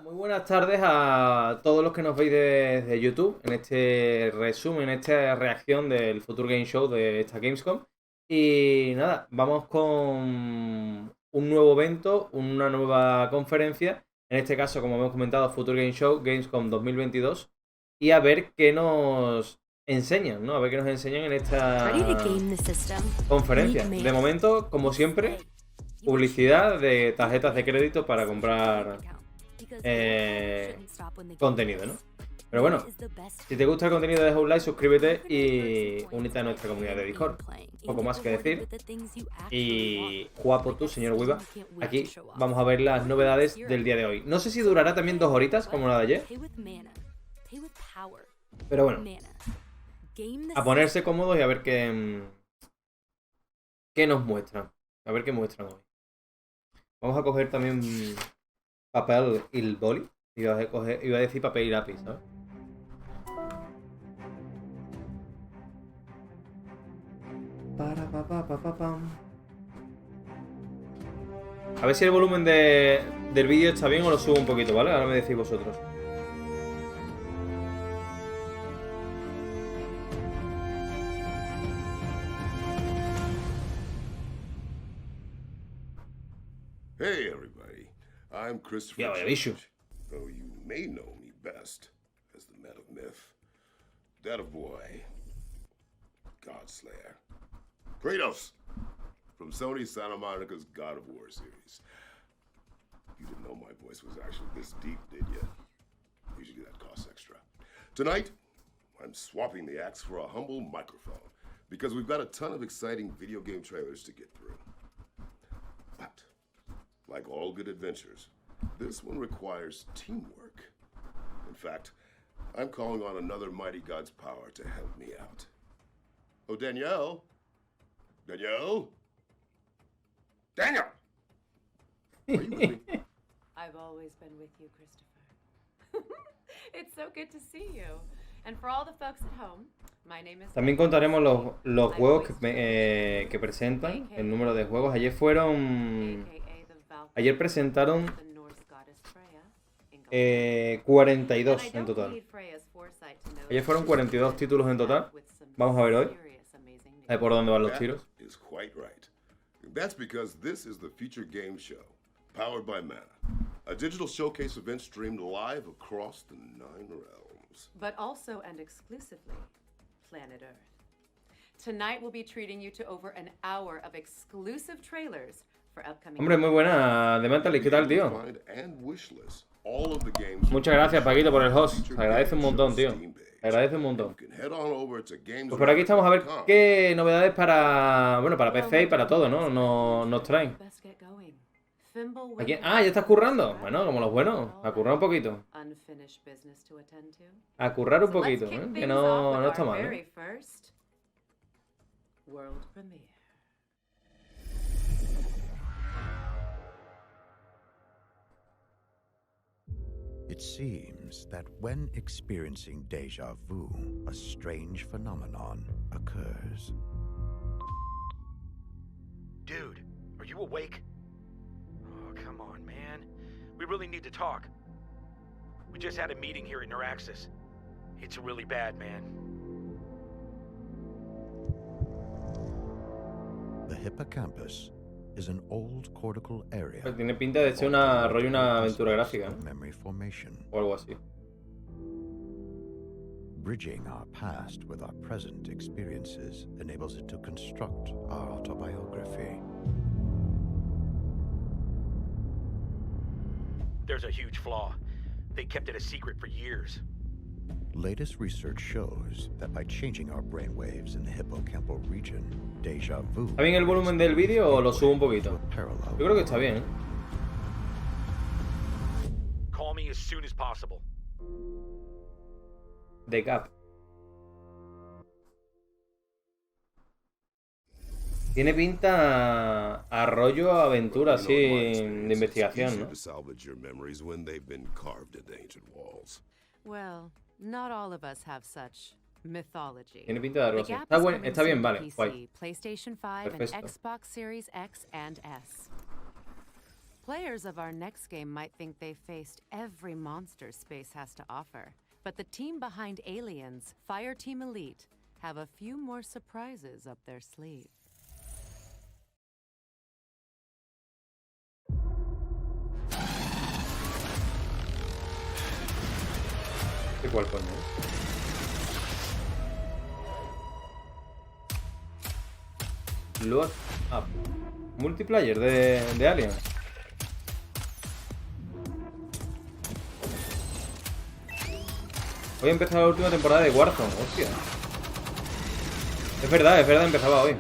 Muy buenas tardes a todos los que nos veis desde YouTube en este resumen, en esta reacción del Future Game Show de esta Gamescom. Y nada, vamos con un nuevo evento, una nueva conferencia. En este caso, como hemos comentado, Future Game Show, Gamescom 2022. Y a ver qué nos enseñan, ¿no? A ver qué nos enseñan en esta conferencia. De momento, como siempre, publicidad de tarjetas de crédito para comprar contenido, ¿no? Pero bueno, si te gusta el contenido, deja un like, suscríbete y únete a nuestra comunidad de Discord. Poco más que decir. Y guapo tú, señor Wiba. Aquí vamos a ver las novedades del día de hoy. No sé si durará también 2 horitas como la de ayer. Pero bueno, a ponerse cómodos y a ver qué nos muestran. A ver qué muestran hoy. Vamos a coger también papel y el boli. Iba a decir papel y lápiz, ¿sabes? A ver si el volumen del vídeo está bien o lo subo un poquito, ¿vale? Ahora me decís vosotros. Hey everybody, I'm Christopher. Yeah, bicho. Though you may know me best as the man of myth, that of boy, Godslayer, Kratos, from Sony Santa Monica's God of War series. You didn't know my voice was actually this deep, did you? Usually that costs extra. Tonight, I'm swapping the axe for a humble microphone because we've got a ton of exciting video game trailers to get through. But like all good adventures, this one requires teamwork. In fact, I'm calling on another mighty god's power to help me out. Oh, Danielle? Danielle? Daniel! Are you with me? I've always been with you, Christopher. It's so good to see you. And for all the folks at home, my name is... También contaremos los juegos que presentan, el número de juegos. Ayer presentaron 42 en total. Ayer fueron 42 títulos en total. Vamos a ver hoy. A ver por dónde van los tiros. That's because this is the Future Game Show, powered by Mana, a digital showcase event streamed live across the 9 realms. But also and exclusively, planet Earth. Tonight we'll be treating you to over an hour of exclusive trailers for upcoming... Hombre, muy buena de Mentalist. ¿Qué tal, tío? Muchas gracias, Paquito, por el host. Se agradece un montón, tío. Se agradece un montón. Pues por aquí estamos a ver qué novedades para... Bueno, para PC y para todo, ¿no? Nos traen. Ah, ¿ya estás currando? Bueno, como los buenos. A currar un poquito. A currar un poquito, ¿eh? Que no está mal, ¿eh? It seems that when experiencing déjà vu, a strange phenomenon occurs. Dude, are you awake? Oh, come on, man. We really need to talk. We just had a meeting here at Neuraxis. It's really bad, man. The hippocampus is an old cortical area. Pues tiene pinta de ser una aventura gráfica, ¿no? Memory formation. O algo así. Bridging our past with our present experiences enables it to construct our autobiography. There's a huge flaw. They kept it a secret for years. Latest research shows that by changing our brainwaves in the hippocampal region, déjà vu... ¿Está bien el volumen del vídeo o lo subo un poquito? Yo creo que está bien, ¿eh? Call me as soon as possible. The Gap. Tiene pinta a rollo aventura así de investigación, ¿no? Well, not all of us have such mythology. Tiene pinta de algo así. Está bien, vale. Guay. PlayStation 5 Perfecto. and Xbox Series X and S. Players of our next game might think they faced every monster space has to offer, but the team behind Aliens, Fireteam Elite, have a few more surprises up their sleeve. ¿De cuál coño? Load Up. Multiplayer de Alien. Hoy ha empezado la última temporada de Warzone, hostia. Es verdad, empezaba hoy.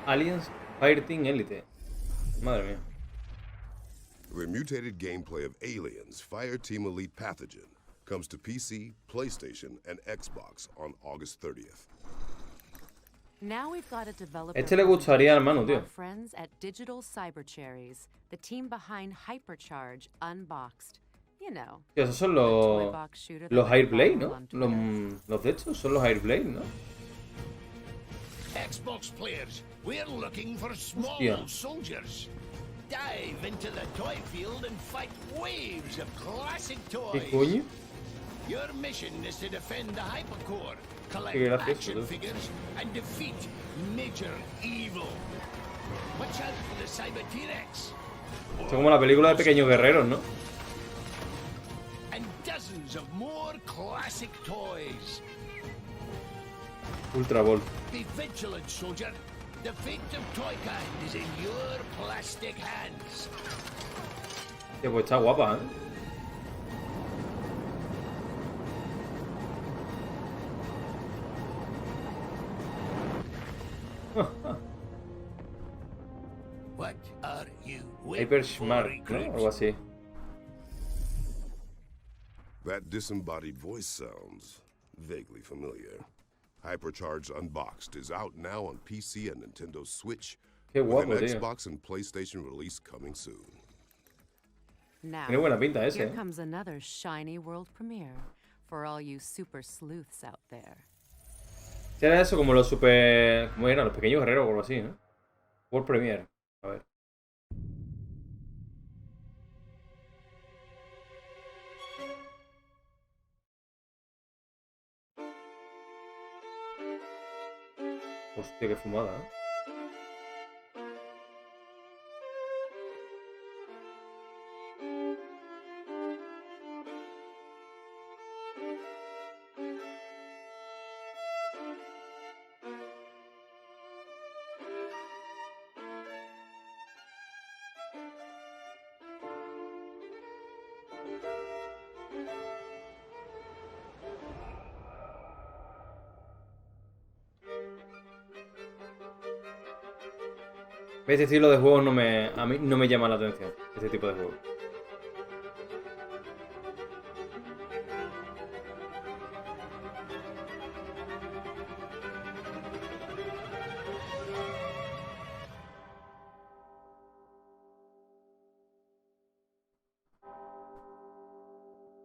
Aliens Fireteam Elite. Madre mía. The mutated gameplay of Aliens Fireteam Elite Pathogen comes to PC, PlayStation, and Xbox on August 30th. Now we've got a developer. Este le gustaría al Manu, tío. Our friends at Digital Cyber Cherries, the team behind Hypercharge Unboxed. You know. Tío, esos son los Airblade, ¿no? Los de estos son los Airblade, ¿no? Xbox players, we're looking for small Hostia. soldiers. Dive into the toy field and fight waves of classic ¿Qué toys. coño? Your mission is to defend the Hypercore, collect Qué gracioso, action tío. figures, and defeat Major Evil. Watch out for the Cyber T-Rex. Esto es como la película de Pequeños Guerreros, ¿no? And dozens of more classic toys. Ultra Ball. Be vigilant, soldier. The fate of Toykind is in your plastic hands. Tío, pues está guapa, ¿eh? What are you Hyper Smart, ¿no? Algo así. That disembodied voice sounds vaguely familiar. Hypercharged Unboxed is out now on PC and Nintendo Switch, Qué with guapo, an tío. Xbox and PlayStation release coming soon. Now, Tiene buena pinta ese, here ¿eh? comes another shiny world premiere for all you super sleuths out there. Si era eso como los super... ¿Cómo eran? Los Pequeños Guerreros o algo así, ¿no? World Premiere. A ver. Hostia, qué fumada, ¿eh? Este estilo de juegos a mí no me llama la atención. Este tipo de juegos.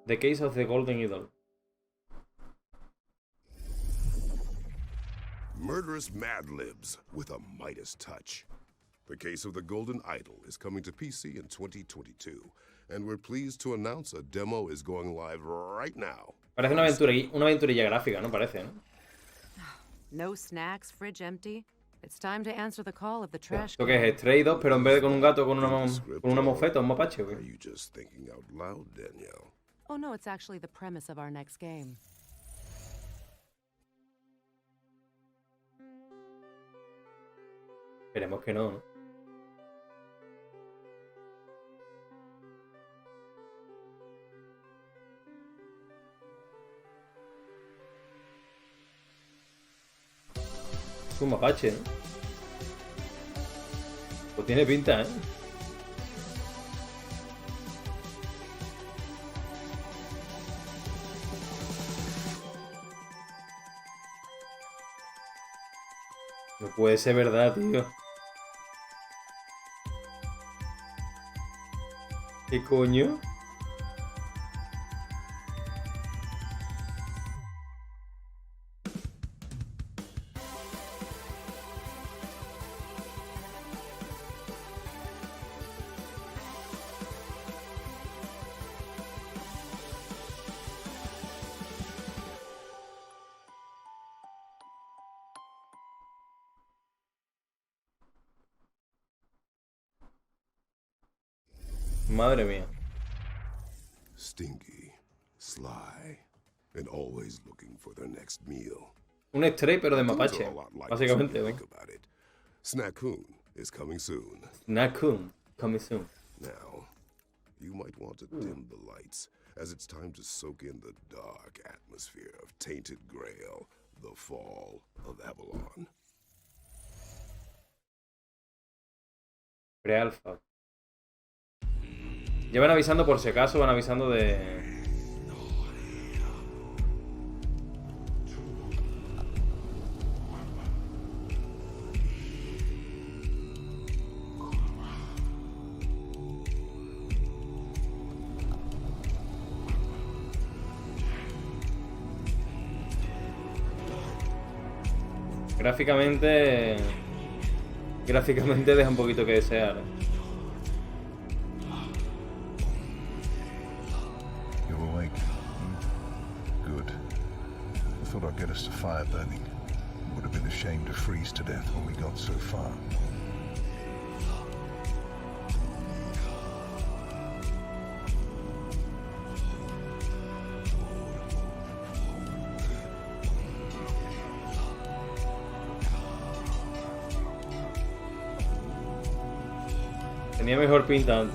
The Case of the Golden Idol. Murderous Mad Libs with a Midas touch. The Case of the Golden Idol is coming to PC in 2022, and we're pleased to announce a demo is going live right now. Parece una aventurilla gráfica, ¿no? Parece, ¿no? No snacks, fridge empty. It's time to answer the call of the trash ¿Esto qué can. es? Stray 2, pero en vez de con un gato, con Script, una or mofeta, un mapache, Are güey. you just thinking out loud, Danielle? Oh no, it's actually the premise of our next game. Esperemos que no, ¿no? Es un mapache, ¿no? tiene pinta, ¿eh? No puede ser verdad, tío. ¿Qué coño? Madre mía. Stinky, sly, and always looking for their next meal. Un stray pero de Raccoons mapache, are a lot like us básicamente, when you ¿no? think about it. Snackoon is coming soon. Nakun, coming soon. Now, you might want to dim the lights, as it's time to soak in the dark atmosphere of Tainted Grail, the fall of Avalon. Pre-alpha. Ya van avisando por si acaso, van avisando de... Gráficamente deja un poquito que desear. You're awake. Good. I thought I'd get us to fire burning. Would have been ashamed to freeze to death when we got so far. Tenía mejor pinta antes.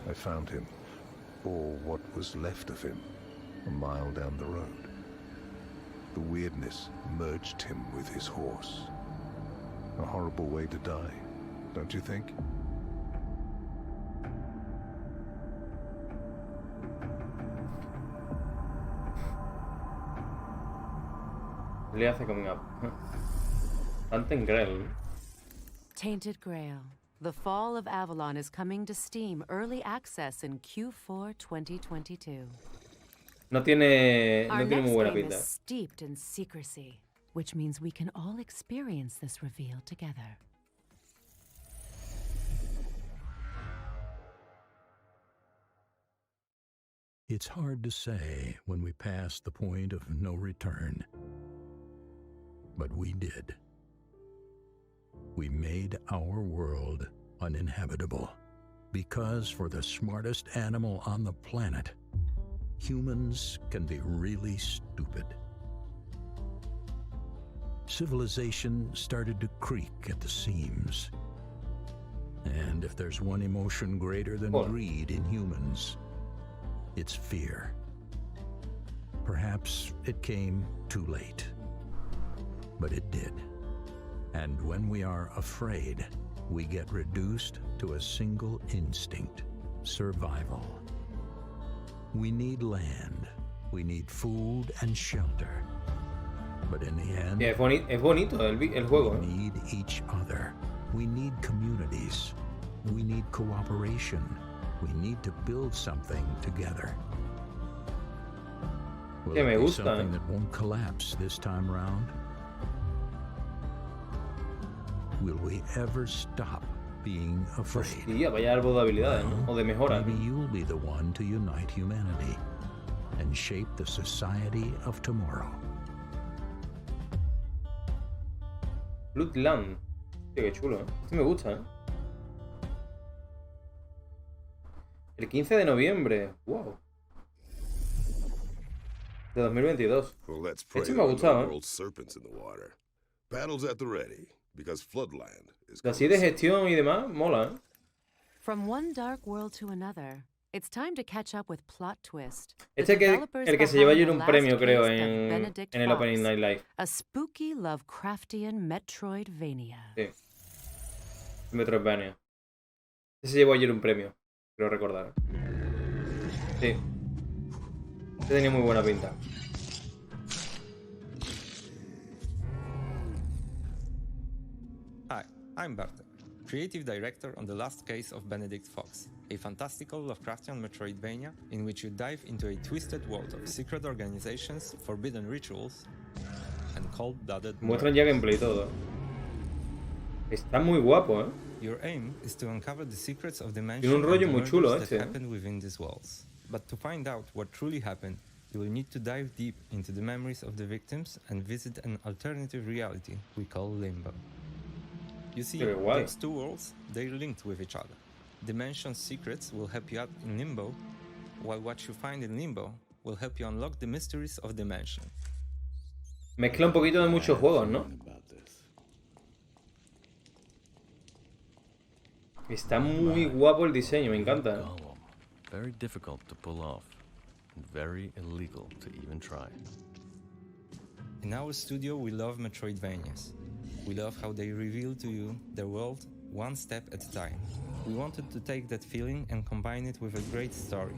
I found him, or what was left of him, a mile down the road. The weirdness merged him with his horse. A horrible way to die, don't you think? Le hace coming up. Tainted Grail. Tainted Grail. The Fall of Avalon is coming to Steam Early Access in Q4 2022. No tiene Our muy next buena game pinta. is steeped in secrecy, which means we can all experience this reveal together. It's hard to say when we pass the point of no return. But we did. We made our world uninhabitable. Because for the smartest animal on the planet, humans can be really stupid. Civilization started to creak at the seams. And if there's one emotion greater than greed in humans, it's fear. Perhaps it came too late, but it did. And when we are afraid, we get reduced to a single instinct: survival. We need land, we need food and shelter. But in the end, Es bonito el juego. we need each other. We need communities. We need cooperation. We need to build something together. Will Que me it be gusta, something that won't collapse this time round? Will we ever stop being afraid? Hostia, vaya árbol de habilidades, ¿no? O de mejora. Maybe you'll be the one to unite humanity and shape the society of tomorrow. Bloodland. Hostia, qué chulo, ¿eh? Este me gusta, ¿eh? El 15 de noviembre. Wow. De 2022. Well, let's pray Este me there ha are gustado, no ¿eh? world serpents in the water. Battles at the ready, because Floodland is Así de gestión y demás, mola, ¿eh? From one dark world to another, it's time to catch up with Plot Twist. Este es el que se llevó ayer un premio, creo, en el Opening Night Live. A spooky Lovecraftian Metroidvania. Sí. Metroidvania. Este se llevó ayer un premio, creo recordar. Sí. Este tenía muy buena pinta. Hi, I'm Bartek, Creative Director on The Last Case of Benedict Fox, a fantastical Lovecraftian Metroidvania in which you dive into a twisted world of secret organizations, forbidden rituals, and cold-blooded Muestran ya gameplay y todo. Está muy guapo, ¿eh? Your aim is to uncover the secrets of the Tiene mansion un rollo and the muy chulo murders este, that happened within these walls. But to find out what truly happened, you will need to dive deep into the memories of the victims and visit an alternative reality we call Limbo. You see, Qué guay. those two worlds, they're linked with each other. The mansion's secrets will help you out in Limbo, while what you find in Limbo will help you unlock the mysteries of the mansion. Mezcla un poquito de muchos juegos, ¿no? Está muy guapo el diseño, me encanta, ¿eh? Golem. Very difficult to pull off, and very illegal to even try. In our studio, we love Metroidvanias. We love how they reveal to you their world one step at a time. We wanted to take that feeling and combine it with a great story,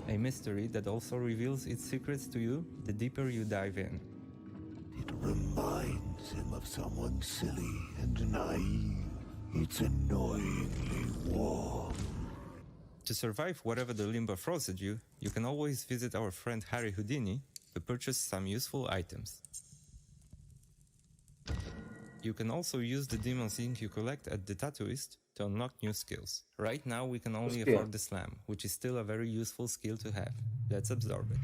a mystery that also reveals its secrets to you the deeper you dive in. It reminds him of someone silly and naive. It's annoyingly warm. To survive whatever the Limbo throws at you, you can always visit our friend Harry Houdini to purchase some useful items. You can also use the Demon's Ink you collect at the Tattooist to unlock new skills. Right now we can only afford the Slam, which is still a very useful skill to have. Let's absorb it.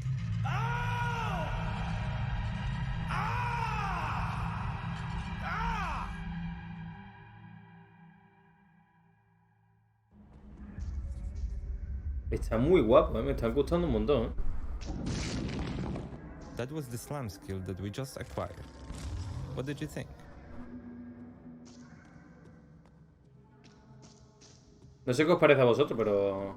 Está muy guapo, ¿eh? Me está gustando un montón, ¿eh? That was the Slam skill that we just acquired. What did you think? No sé qué os parece a vosotros, pero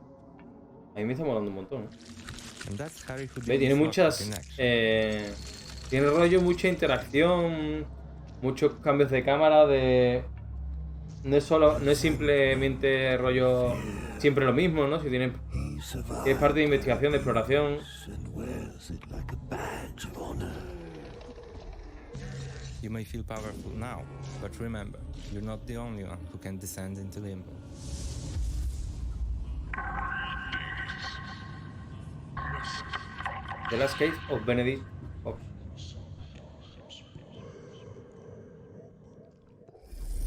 a mí me está molando un montón, ¿eh? And that's Harry Ve, Houdini's tiene muchas... lockpick in action. Tiene rollo, mucha interacción, muchos cambios de cámara, de... No es simplemente rollo siempre lo mismo, ¿no? Si tiene parte de investigación, de exploración. You may feel powerful now, but remember, you're not the only one who can descend into Limbo. The Last Case of Benedict Fox.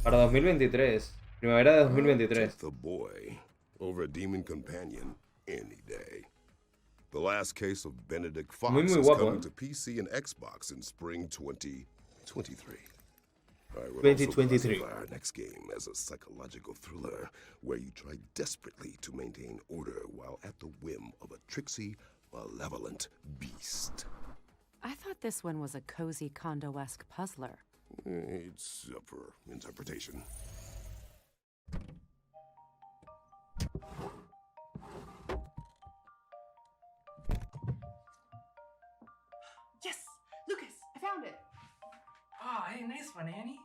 Para 2023. Primavera de 2023. The boy over a demon companion any day. The Last Case of Benedict Fox Muy is guapo, coming ¿eh? to PC and Xbox in spring 2023. I would 2023. also classify our next game as a psychological thriller where you try desperately to maintain order while at the whim of a tricksy, malevolent beast. I thought this one was a cozy Kondo-esque puzzler. It's up for interpretation. Yes! Lucas, I found it! Oh, hey, nice one, Annie.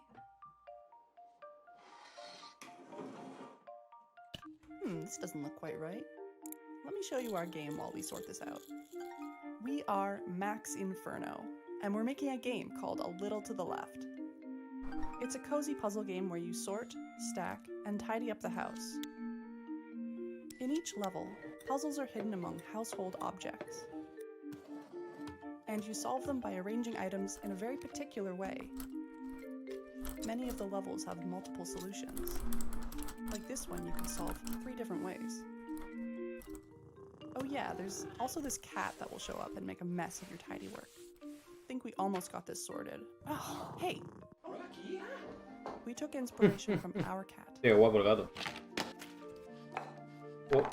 This doesn't look quite right. Let me show you our game while we sort this out. We are Max Inferno, and we're making a game called A Little to the Left. It's a cozy puzzle game where you sort, stack, and tidy up the house. In each level, puzzles are hidden among household objects. And you solve them by arranging items in a very particular way. Many of the levels have multiple solutions. Like this one, you can solve 3 different ways. Oh yeah, there's also this cat that will show up and make a mess of your tidy work. Think we almost got this sorted. Oh, hey! Rocky? We took inspiration from our cat. Qué guapo el gato. Oh,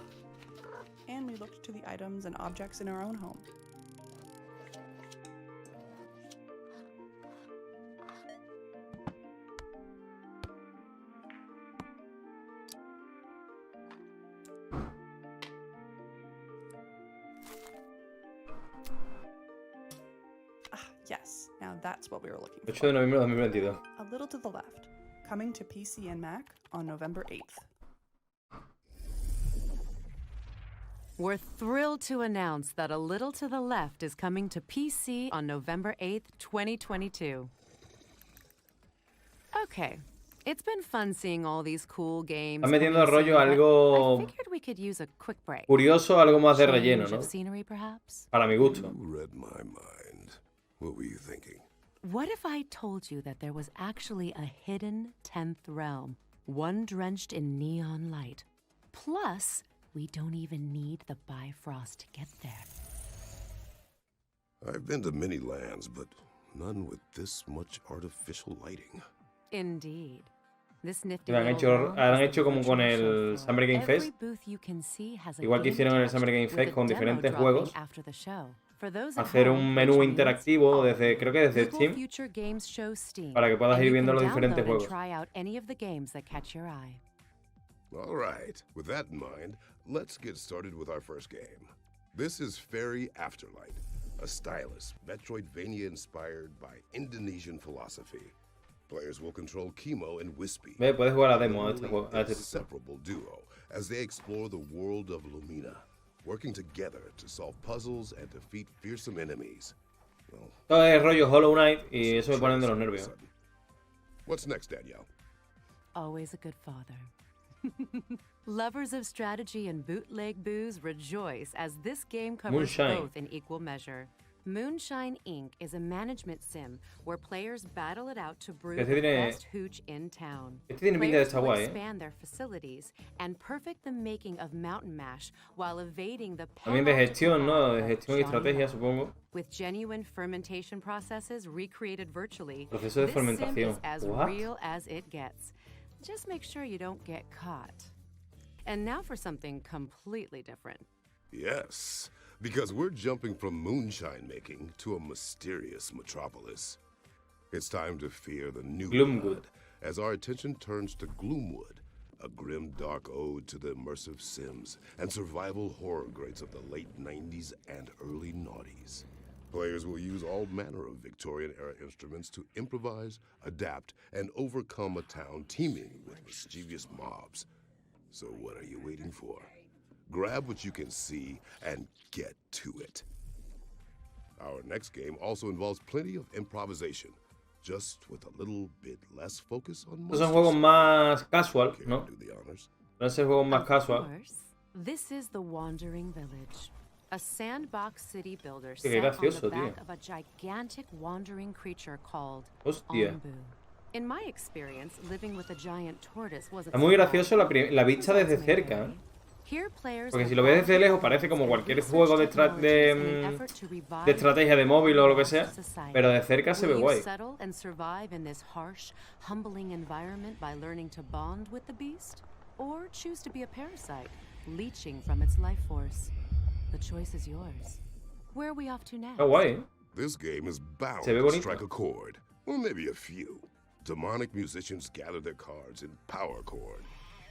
And we looked to the items and objects in our own home. Yes, now that's what we were looking 8 for. de noviembre de 2022. A Little to the Left, coming to PC and Mac on November 8th. We're thrilled to announce that A Little to the Left is coming to PC on November 8th, 2022. Okay, it's been fun seeing all these cool games. Están metiendo el coming rollo soon, but algo I figured we could use a quick break. curioso, algo más de relleno, Change ¿no? of scenery, perhaps? Para mi gusto. You read my mind. What were you thinking? What if I told you that there was actually a hidden 10th realm, one drenched in neon light? Plus, we don't even need the Bifrost to get there. I've been to many lands, but none with this much artificial lighting. Indeed. This nifty Han hecho como con el Summer Game Fest. Igual que hicieron en el Summer Game Fest con diferentes juegos. Hacer un menú interactivo desde, creo que desde Steam, para que puedas ir viendo los diferentes juegos. All right, with that in mind, let's get started with our first game. This is Fairy Afterlight, a stylus, Metroidvania inspired by Indonesian philosophy. Players will control Chemo and Wispy, Puedes jugar a demo a este juego. an inseparable duo, as they explore the world of Lumina, working together to solve puzzles and defeat fearsome enemies. Well, Todo es rollo Hollow Knight y eso me pone de los nervios. what's next, Danielle? Always a good father. Lovers of strategy and bootleg booze rejoice as this game covers Moonshine. both in equal measure. Moonshine Inc. is a management sim where players battle it out to brew the best hooch in town. Este tiene pinta de Players estar will guay, expand their facilities and perfect the making of mountain mash while evading the También de gestión, ¿no? De gestión y Johnny estrategia, Depp. supongo. With genuine fermentation processes recreated virtually, Proceso de this sim fermentación. is as What? real as it gets. Just make sure you don't get caught. And now for something completely different. Yes, because we're jumping from moonshine making to a mysterious metropolis. It's time to fear the new Gloomwood. blood as our attention turns to Gloomwood, a grim dark ode to the immersive sims and survival horror greats of the late 90s and early noughties. Players will use all manner of Victorian-era instruments to improvise, adapt, and overcome a town teeming with mischievous mobs. So what are you waiting for? Grab what you can see and get to it. Our next game also involves plenty of improvisation, just with a little bit less focus on Estos son juegos más casual, ¿no? do the honors. No ser juegos más Of casual. course, this is the Wandering Village, a sandbox city builder Qué set on gracioso, the back tío. of a gigantic wandering creature called Hostia. Ombu. In my experience, living with a giant tortoise wasn't Es muy so gracioso bad. la vista desde cerca, ¿eh? Here players Porque will si lo ves desde follow lejos parece como cualquier juego de estrategia de móvil o lo que sea, pero de cerca se ve Will you guay. settle and survive in this harsh, humbling environment by learning to bond with the beast? Or choose to be a parasite, leeching from its life force? The choice is yours. Where are we off to next? Está guay, ¿eh? This game is bound Se ve to bonito. strike a chord, or maybe a few. Demonic musicians gather their cards in Power Chord,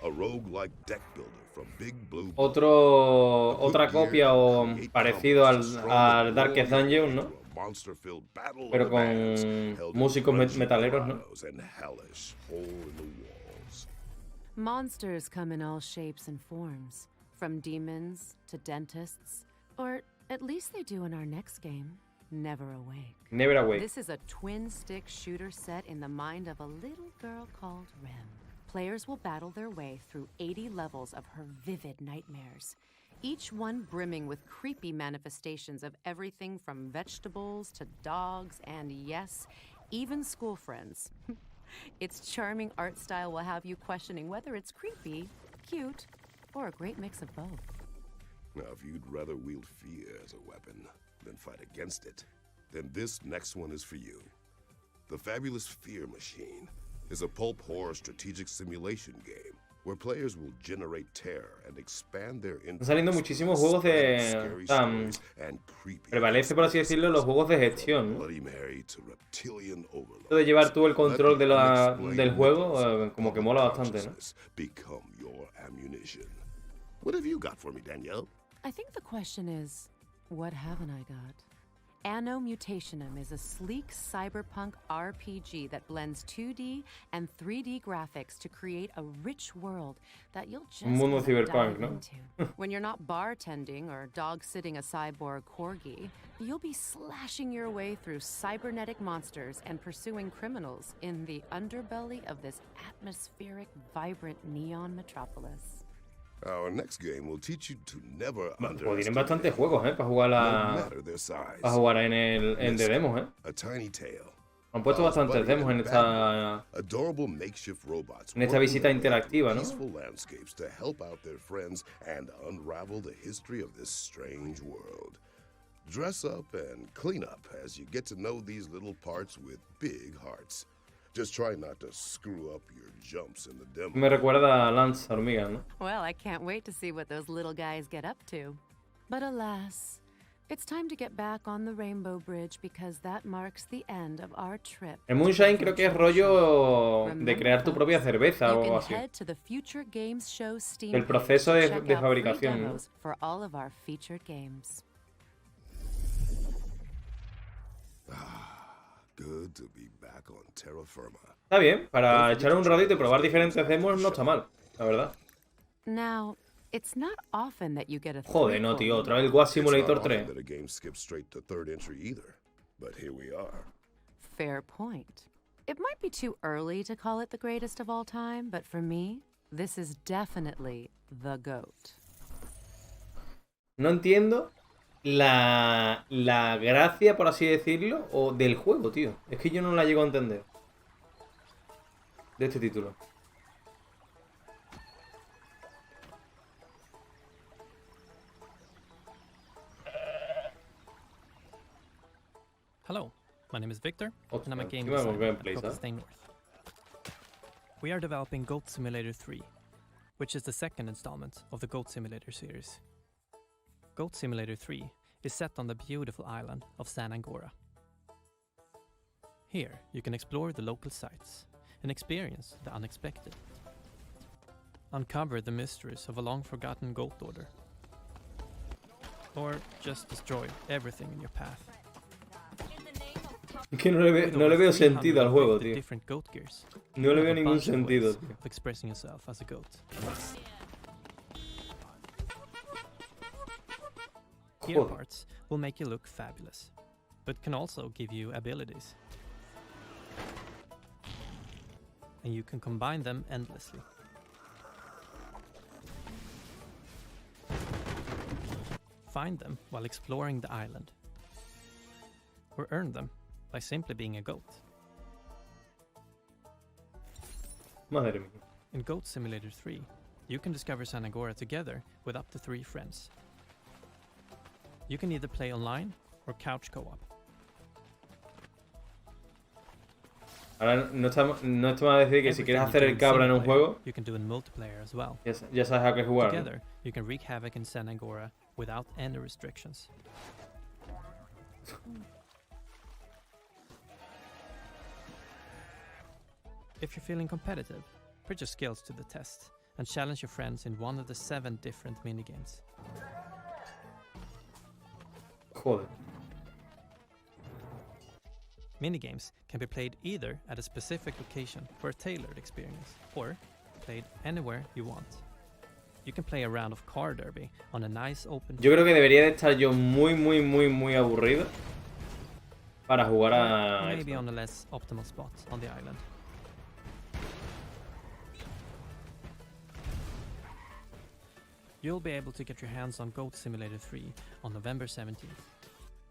a roguelike deck builder from Big Blue. Otra copia o parecido al Darkest Dungeon, ¿no? Monster-filled battle Pero of the con bands held in músicos grudgy metaleros, ¿no? hollows and hellish hole-in-the-walls. Monsters come in all shapes and forms, from demons to dentists, or at least they do in our next game, Never Awake. Never Awake. This is a twin-stick shooter set in the mind of a little girl called Rem. Players will battle their way through 80 levels of her vivid nightmares, each one brimming with creepy manifestations of everything from vegetables to dogs and, yes, even school friends. Its charming art style will have you questioning whether it's creepy, cute, or a great mix of both. Now, if you'd rather wield fear as a weapon than fight against it, then this next one is for you. The Fabulous Fear Machine is a pulp horror strategic simulation game where players will generate terror and expand their Están saliendo muchísimos juegos de... prevalece, por así decirlo, los juegos de gestión, ¿no? Esto de llevar tú el control del juego, como que mola bastante, ¿no? What have you got for me, Danielle? I think the question is, what haven't I got? Anno Mutationum is a sleek cyberpunk RPG that blends 2D and 3D graphics to create a rich world that you'll just Un mundo wanna cyberpunk, dive ¿no? into. When you're not bartending or dog-sitting a cyborg corgi, you'll be slashing your way through cybernetic monsters and pursuing criminals in the underbelly of this atmospheric, vibrant neon metropolis. Our next game will teach you to never Pues tienen underestimate bastantes juegos, para jugar no matter their size. para jugar en de demos, A tiny tail. Han puesto bastantes demos en Adorable makeshift robots en esta visita interactiva, ¿no? peaceful landscapes to help out their friends and unravel the history of this strange world. Dress up and clean up as you get to know these little parts with big hearts. Just try not to screw up your jumps in the demo. Me recuerda a Lance Hormigas, ¿no? Well, I can't wait to see what those little guys get up to. But alas, it's time to get back on the Rainbow Bridge because that marks the end of our trip. El Moonshine creo que es rollo de crear tu propia cerveza o algo así. Head to the Future Games Show Steam El proceso page to de check out free fabricación, ¿no? demos for all of our featured games. Good to be back on terra firma. Está bien, para echar un ratito y probar diferentes demos no está mal, la verdad. Now, it's not often that you get a Joder, no, tío, otra vez el Goat Simulator 3. That a game skips straight to third entry either. But here we are. Fair point. It might be too early to call it the greatest of all time, but for me, this is definitely the GOAT. No entiendo la gracia, por así decirlo, o del juego, tío. Es que yo no la llego a entender. De este título. Hello, my name is Victor, and I'm a game Ostras, designer at gameplay, Focus ¿sabes? Stay North. We are developing Goat Simulator 3, which is the second installment of the Goat Simulator series. Goat Simulator 3 is set on the beautiful island of San Angora. Here, you can explore the local sites and experience the unexpected. Uncover the mysteries of a long-forgotten goat order. Or just destroy everything in your path. Es que no le veo sentido al juego, tío. Different goat gears. No le veo You have a ningún bunch of sentido, ways tío. of expressing yourself as a goat. Gear Joder. parts will make you look fabulous, but can also give you abilities. And you can combine them endlessly. Find them while exploring the island. Or earn them by simply being a goat. Madre mía. In Goat Simulator 3, you can discover San Angora together with up to 3 friends. You can either play online or couch co-op. Ahora no está mal decir que si quieres hacer el cabra en un juego, you can do in multiplayer as well. ya sabes a qué jugar, ¿no? Together, you can wreak havoc in San Angora without any restrictions. If you're feeling competitive, put your skills to the test and challenge your friends in one of the 7 different minigames. Joder. Minigames can be played either at a specific location for a tailored experience, or played anywhere you want. You can play a round of car derby on a nice open Yo creo que debería de estar yo muy aburrido para jugar a maybe esto. on a less optimal spot on the island. You'll be able to get your hands on Goat Simulator 3 on November 17th.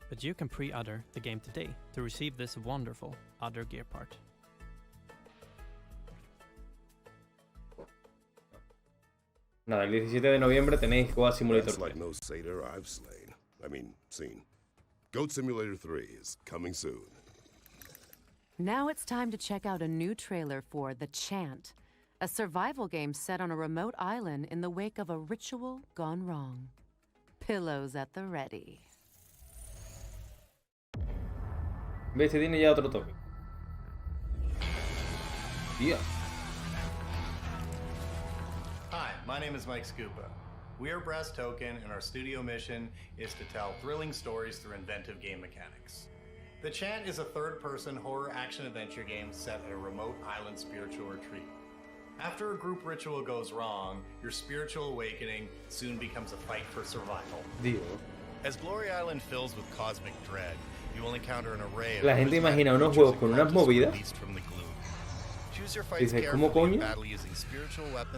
But you can pre-order the game today to receive this wonderful other gear part. Nada, el 17 de noviembre tenéis Goat Simulator That's 3. like no satyr I've slain. Seen. Goat Simulator 3 is coming soon. Now it's time to check out a new trailer for The Chant, a survival game set on a remote island in the wake of a ritual gone wrong. Pillows at the ready. ¿Ves? Este tiene ya otro toque. Tía. Hi, my name is Mike Scupa. We are Brass Token, and our studio mission is to tell thrilling stories through inventive game mechanics. The Chant is a third-person horror action-adventure game set at a remote island spiritual retreat. After a group ritual goes wrong, your spiritual awakening soon becomes a fight for survival. Dios. As Glory Island fills with cosmic dread, you will encounter an array of La gente imagina unos juegos con unas movidas. Dices, ¿cómo coño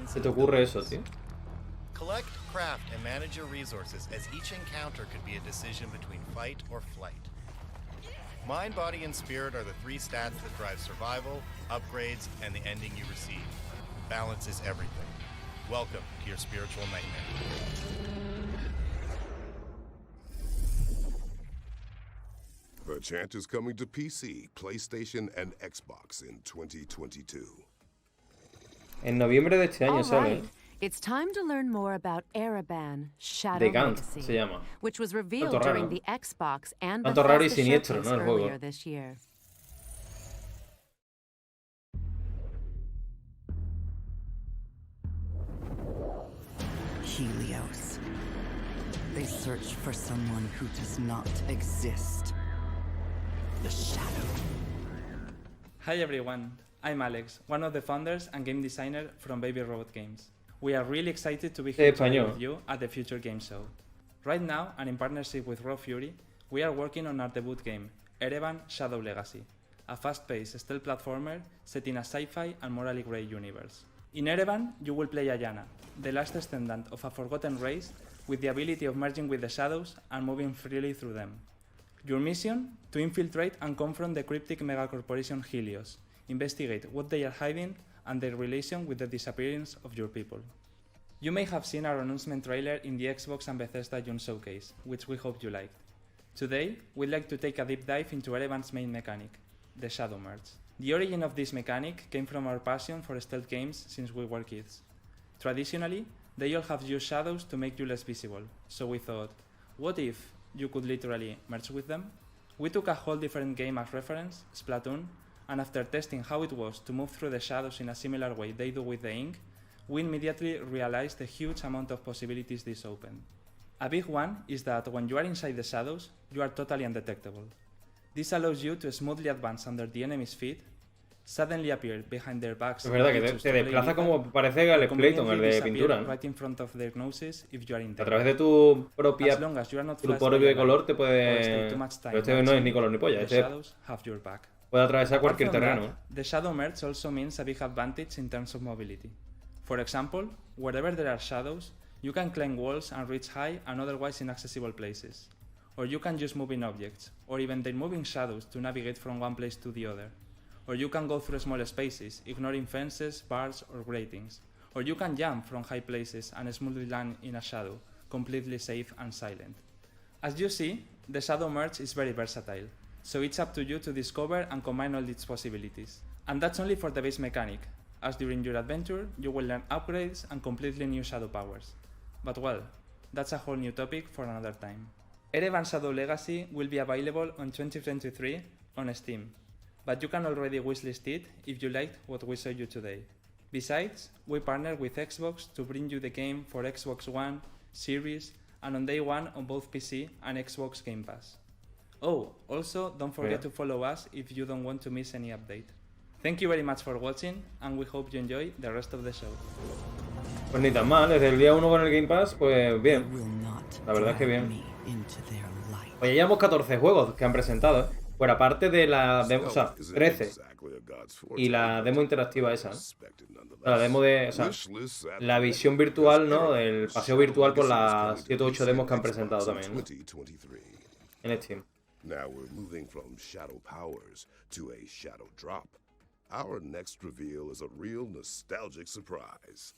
se te ocurre eso, tío? Collect, craft, and manage your resources, as each encounter could be a decision between fight or flight. Mind, body, and spirit are the three stats that drive survival, upgrades, and the ending you receive. Balance is everything. Welcome to your spiritual nightmare. The Chant is coming to PC, PlayStation, and Xbox in 2022. En noviembre de este año sale. It's time to learn more about Ereban Shadow De Gant Legacy, se llama. which was revealed Tanto raro, during ¿no? the Xbox and Tanto raro y Bethesda siniestro, showcase ¿no? El juego. earlier this year. Helios. They search for someone who does not exist. The Shadow. Hi everyone, I'm Alex, one of the founders and game designer from Baby Robot Games. We are really excited to be here today with you at the Future Game Show. Right now, and in partnership with Raw Fury, we are working on our debut game, Ereban Shadow Legacy, a fast-paced stealth platformer set in a sci-fi and morally grey universe. In Ereban, you will play Ayana, the last descendant of a forgotten race with the ability of merging with the shadows and moving freely through them. Your mission? To infiltrate and confront the cryptic megacorporation Helios, investigate what they are hiding and their relation with the disappearance of your people. You may have seen our announcement trailer in the Xbox and Bethesda June showcase, which we hope you liked. Today, we'd like to take a deep dive into Ereban's main mechanic, the Shadow Merge. The origin of this mechanic came from our passion for stealth games since we were kids. Traditionally, they all have used shadows to make you less visible, so we thought, what if you could literally merge with them? We took a whole different game as reference, Splatoon, and after testing how it was to move through the shadows in a similar way they do with the ink, we immediately realized the huge amount of possibilities this opened. A big one is that when you are inside the shadows, you are totally undetectable. This allows you to smoothly advance under the enemy's feet, suddenly appear behind their backs, Es verdad que te desplaza como parece el Splayton, el de pintura, ¿no? right in front of their noses if you are in A través de tu propio color te puede... Pero este no es ni color ni polla, este puede atravesar cualquier terreno. The Shadow Merge also means a big advantage in terms of mobility. For example, wherever there are shadows, you can climb walls and reach high and otherwise inaccessible places. Or you can use moving objects, or even their moving shadows to navigate from one place to the other. Or you can go through small spaces, ignoring fences, bars, or gratings. Or you can jump from high places and smoothly land in a shadow, completely safe and silent. As you see, the Shadow Merge is very versatile, so it's up to you to discover and combine all its possibilities. And that's only for the base mechanic, as during your adventure, you will learn upgrades and completely new shadow powers. But well, that's a whole new topic for another time. Ereban Shadow Legacy will be available on 2023 on Steam, but you can already wishlist it if you liked what we showed you today. Besides, we partnered with Xbox to bring you the game for Xbox One, Series, and on day one on both PC and Xbox Game Pass. Oh, also don't forget to follow us if you don't want to miss any update. Thank you very much for watching, and we hope you enjoy the rest of the show. Pues ni tan mal, desde el día 1 con el Game Pass, pues bien. La verdad es que bien. Oye, llevamos 14 juegos que han presentado, ¿eh? Bueno, aparte de la demo, o sea, 13. Y la demo interactiva esa, ¿no? La demo de, o sea, la visión virtual, ¿no? El paseo virtual por las 7 o 8 demos que han presentado también, ¿no? En Steam. Now we're moving from shadow powers to a shadow drop. Our next reveal is a real nostalgic surprise.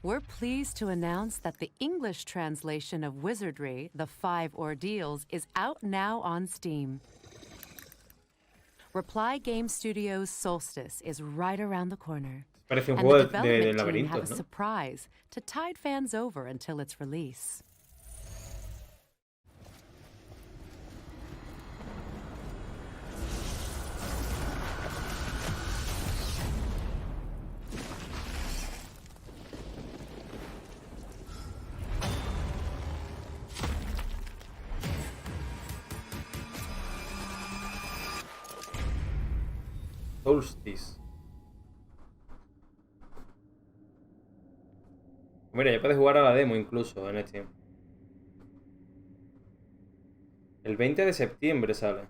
We're pleased to announce that the English translation of Wizardry, The Five Ordeals, is out now on Steam. Reply Game Studios' Solstice is right around the corner. Parece un And juego the de development team laberintos, have a ¿no? surprise to tide fans over until its release. Solstice. Mira, ya puedes jugar a la demo incluso en Steam. El 20 de septiembre sale.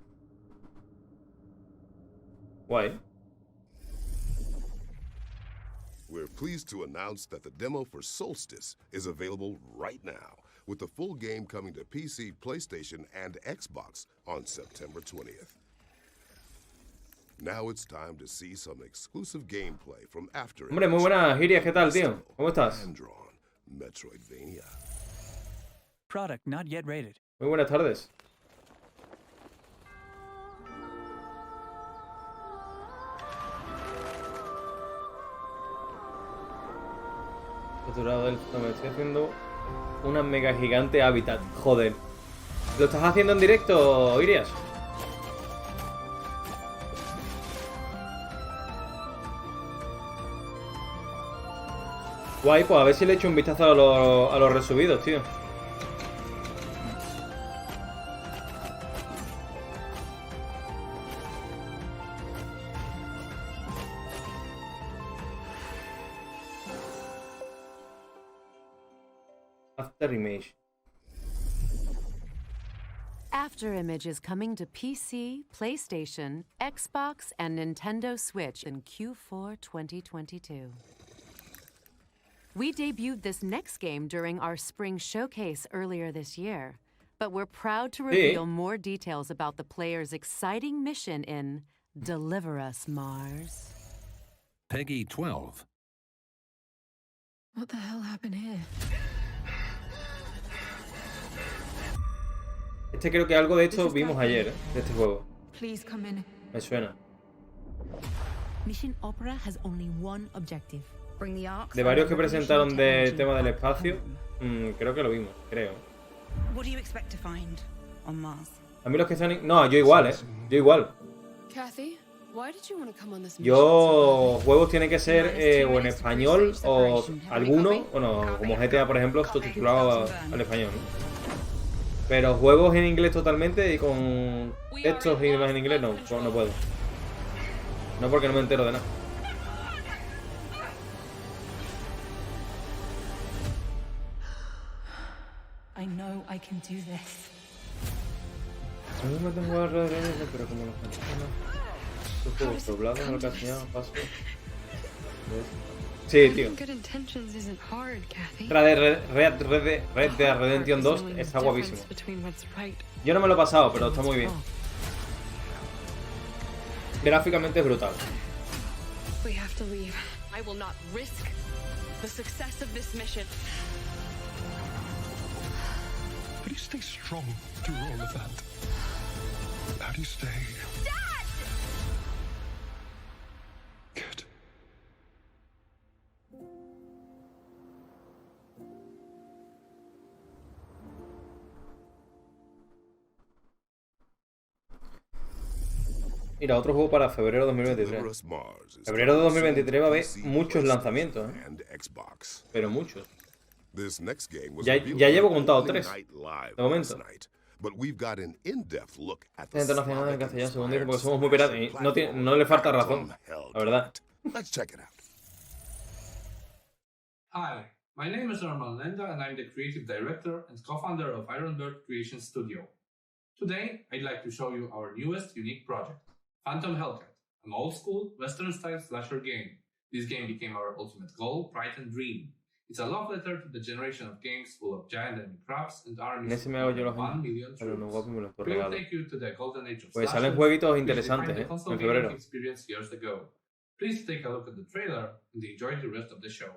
Guay. We're pleased to announce that the demo for Solstice is available right now, with the full game coming to PC, PlayStation, and Xbox on September 20th. Now it's time to see some exclusive gameplay from After Hombre, muy buenas, Girias, ¿qué tal, tío? ¿Cómo estás? Hand-drawn Metroidvania. Product not yet rated. Muy buenas tardes. Capturado del... No, me estoy haciendo una mega gigante hábitat. Joder. ¿Lo estás haciendo en directo, Irias? Guay, pues a ver si le echo un vistazo a los resubidos, tío. After Image. After Image is coming to PC, PlayStation, Xbox, and Nintendo Switch in Q4 2022. We debuted this next game during our spring showcase earlier this year, but we're proud to reveal more details about the player's exciting mission in Deliver Us, Mars. Peggy 12. What the hell happened here? Este creo que algo de esto vimos ayer, de este juego. Please come in. Me suena. Mission Opera has only one objective. Bring the arcs. De varios que presentaron del tema del espacio, creo que lo vimos, creo. What do you expect to find on Mars? A mí los que están... No, yo igual, Yo igual. Kathy, why did you want to come on this mission? Yo... Juegos tienen que ser o en español o alguno, bueno, como GTA por ejemplo, subtitulado al español, ¿no? Pero juegos en inglés totalmente y con textos y demás en inglés no puedo. No, porque no me entero de nada. I know I can do this. A mí me tengo alrededor, pero como los canciones. Estos juegos doblados en el castellano, paso. Sí, tío. Red Dead Redemption 2 está guapísimo. Yo no me lo he pasado, pero está muy bien. Gráficamente es brutal. We have to leave. I will not risk the success of this mission. How do you stay strong through all of that? How do you stay... Dad! Good. Mira, otro juego para febrero de 2023. Febrero de 2023 va a haber muchos lanzamientos, pero muchos. Ya llevo contado 3 de momento. Es internacional en castellano, según dice, porque somos muy piratas y no le falta razón, la verdad. Hi, my name is Arman Lenda and I'm the creative director and co-founder of Ironbird Creation Studio. Today, I'd like to show you our newest unique project, Phantom Hellcat, an old-school, Western-style slasher game. This game became our ultimate goal, pride and dream. It's a love letter to the generation of games full of giant enemy crabs and armies of 1 million troops. We'll take you to the golden age of Pues slasher, salen jueguitos which interesantes, defined the console en gaming febrero. experience years ago. Please take a look at the trailer and enjoy the rest of the show.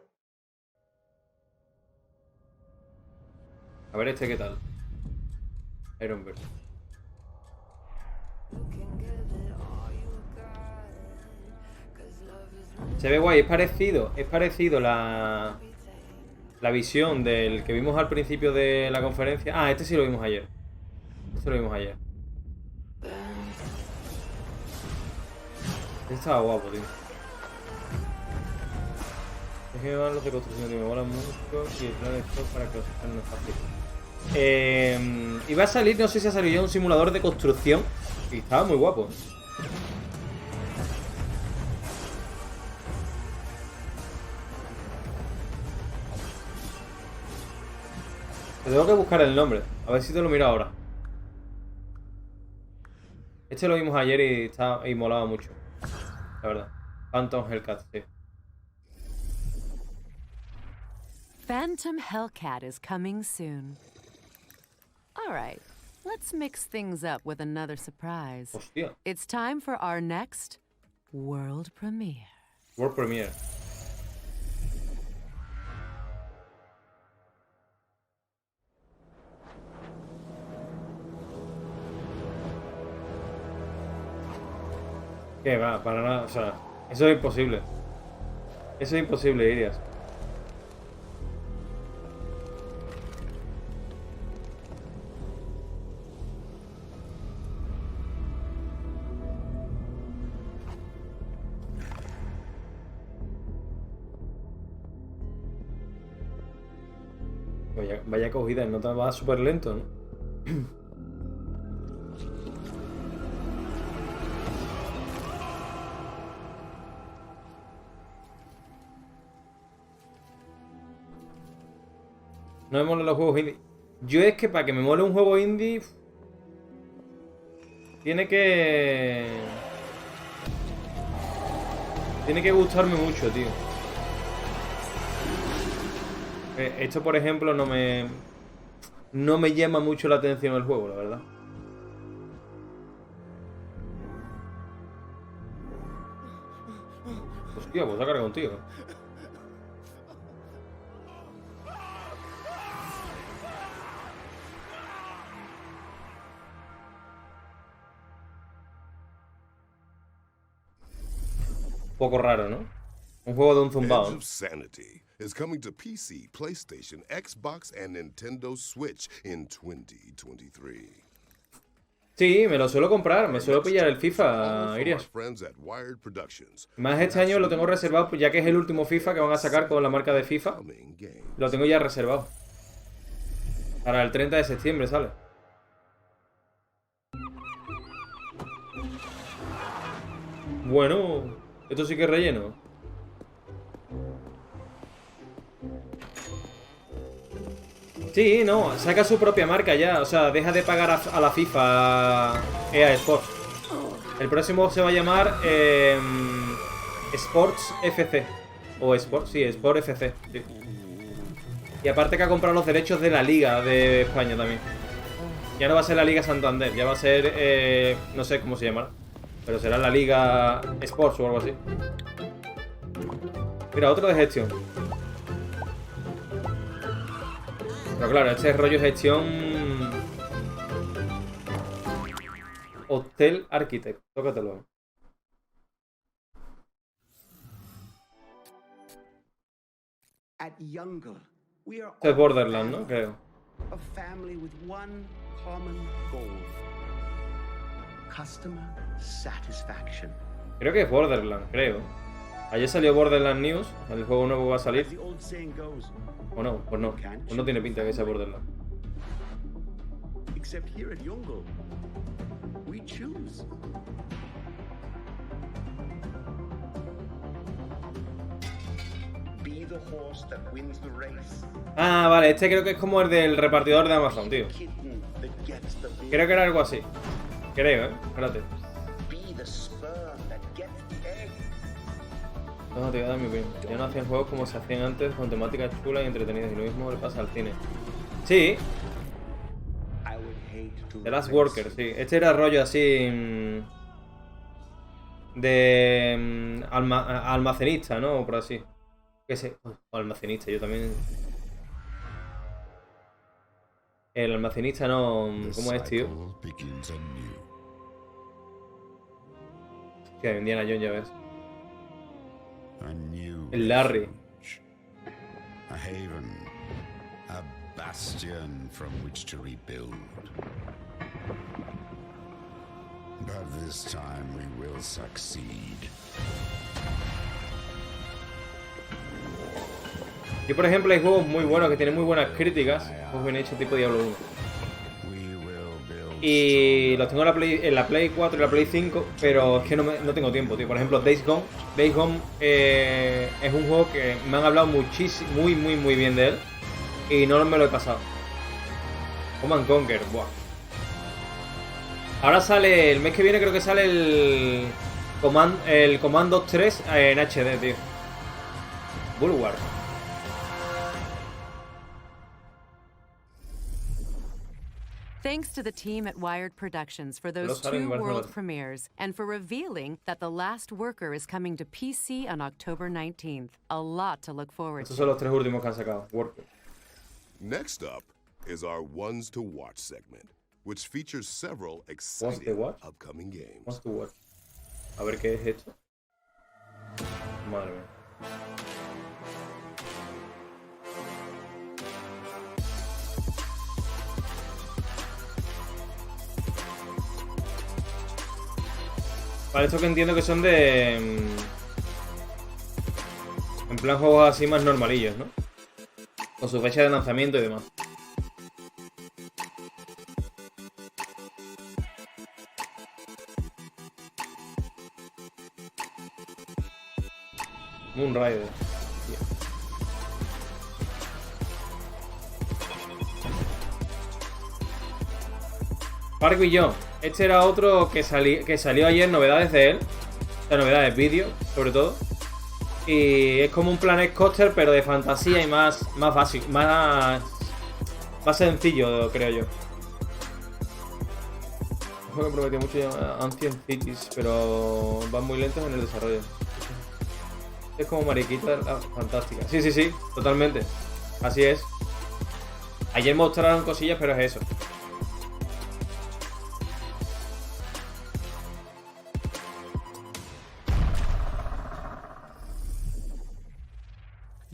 A ver este qué tal. Ironbird. Se ve guay, es parecido la visión del que vimos al principio de la conferencia. Ah, este sí lo vimos ayer. Este lo vimos ayer. Este estaba guapo, tío. Es que me van los de construcción, tío, me molan mucho y el plan de esto para que los estén no es fácil. Iba a salir, no sé si ha salido ya un simulador de construcción y estaba muy guapo. Te tengo que buscar el nombre, a ver si te lo miro ahora. Este lo vimos ayer y molaba mucho, la verdad. Phantom Hellcat, sí. Phantom Hellcat is coming soon. All right, let's mix things up with another surprise. Hostia. It's time for our next world premiere. World premiere. Que va, para nada, o sea, eso es imposible. Eso es imposible, Irias. Vaya cogida, el nota va súper lento, ¿no? No me molan los juegos indie. Yo es que para que me mole un juego indie tiene que gustarme mucho, tío. Esto, por ejemplo, no me llama mucho la atención el juego, la verdad. Hostia, pues sacar contigo. Un poco raro, ¿no? Un juego de un zumbao, ¿no? Sanity is coming to PC, PlayStation, Xbox, and Nintendo Switch in 2023. Sí, me lo suelo comprar, me suelo pillar el FIFA, Irias. Más este año lo tengo reservado, pues ya que es el último FIFA que van a sacar con la marca de FIFA. Lo tengo ya reservado. Para el 30 de septiembre sale. Bueno, esto sí que es relleno. Sí, no, saca su propia marca ya. O sea, deja de pagar a la FIFA EA Sports. El próximo se va a llamar Sports FC. O Sports, sí, Sport FC. Sí. Y aparte que ha comprado los derechos de la Liga de España también. Ya no va a ser la Liga Santander, ya va a ser, no sé cómo se llamará. Pero será la Liga Sports o algo así. Mira, otro de gestión. Pero claro, este es rollo gestión. Hotel Architect. Tócatelo. Este es Borderlands, ¿no? Creo. Creo que es Borderlands, creo. Ayer salió Borderlands News. El juego nuevo va a salir. ¿O no? Pues no. Pues no tiene pinta que sea Borderlands. Ah, vale. Este creo que es como el del repartidor de Amazon, tío. Creo que era algo así. Creo, espérate. No, te voy a dar mi opinión. Ya no hacían juegos como se hacían antes, con temáticas chulas y entretenidas. Y lo mismo le pasa al cine. Sí. The Last Worker, sí. Este era rollo así... de... almacenista, ¿no? O por así. ¿Qué sé? Almacenista, yo también... El almacenista no... ¿Cómo es, tío? Hostia, Indiana Jones, ya ves. El Larry. A haven, a bastion from which to rebuild. But this time we will succeed. Aquí, por ejemplo, hay juegos muy buenos que tienen muy buenas críticas. Juegos bien hechos, tipo Diablo 1. Y los tengo en la Play 4 y la Play 5, pero es que no tengo tiempo, tío. Por ejemplo, Days Gone. Days Gone es un juego que me han hablado muchísimo, muy bien de él. Y no me lo he pasado. Command Conquer, buah. Ahora sale, el mes que viene creo que sale el Commando 3 en HD, tío. Bulwark. Thanks to the team at Wired Productions for those 2 world premieres and for revealing that The Last Worker is coming to PC on October 19th. A lot to look forward to. Estos son los 3 últimos que han sacado. Worker. Next up is our Ones to Watch segment, which features several exciting upcoming games. Ones to Watch. A ver qué es esto. Madre mía. Vale, esto que entiendo que son de... En plan juegos así más normalillos, ¿no? Con su fecha de lanzamiento y demás. Moonrider. Park Beyond. Este era otro que salió ayer, novedades de él. O sea, novedades, vídeo, sobre todo. Y es como un Planet Coaster, pero de fantasía y más básico, más sencillo, creo yo. Un juego que prometió mucho Ancient Cities, pero van muy lentos en el desarrollo. Es como mariquita fantástica. Sí, totalmente. Así es. Ayer mostraron cosillas, pero es eso.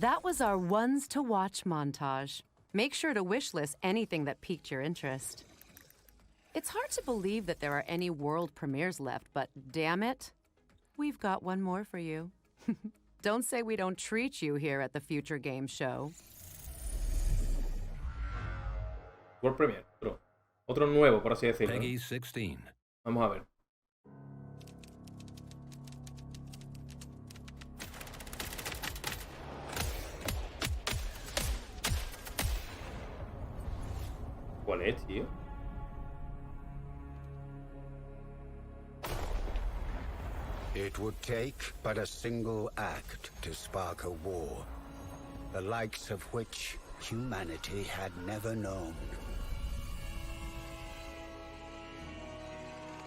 That was our ones to watch montage. Make sure to wishlist anything that piqued your interest. It's hard to believe that there are any world premieres left, but damn it, we've got one more for you. Don't say we don't treat you here at the Future Game Show. World Premiere, otro nuevo, por así decirlo. Peggy 16. Vamos a ver. ¿Cuál es, tío? It would take but a single act to spark a war, the likes of which humanity had never known.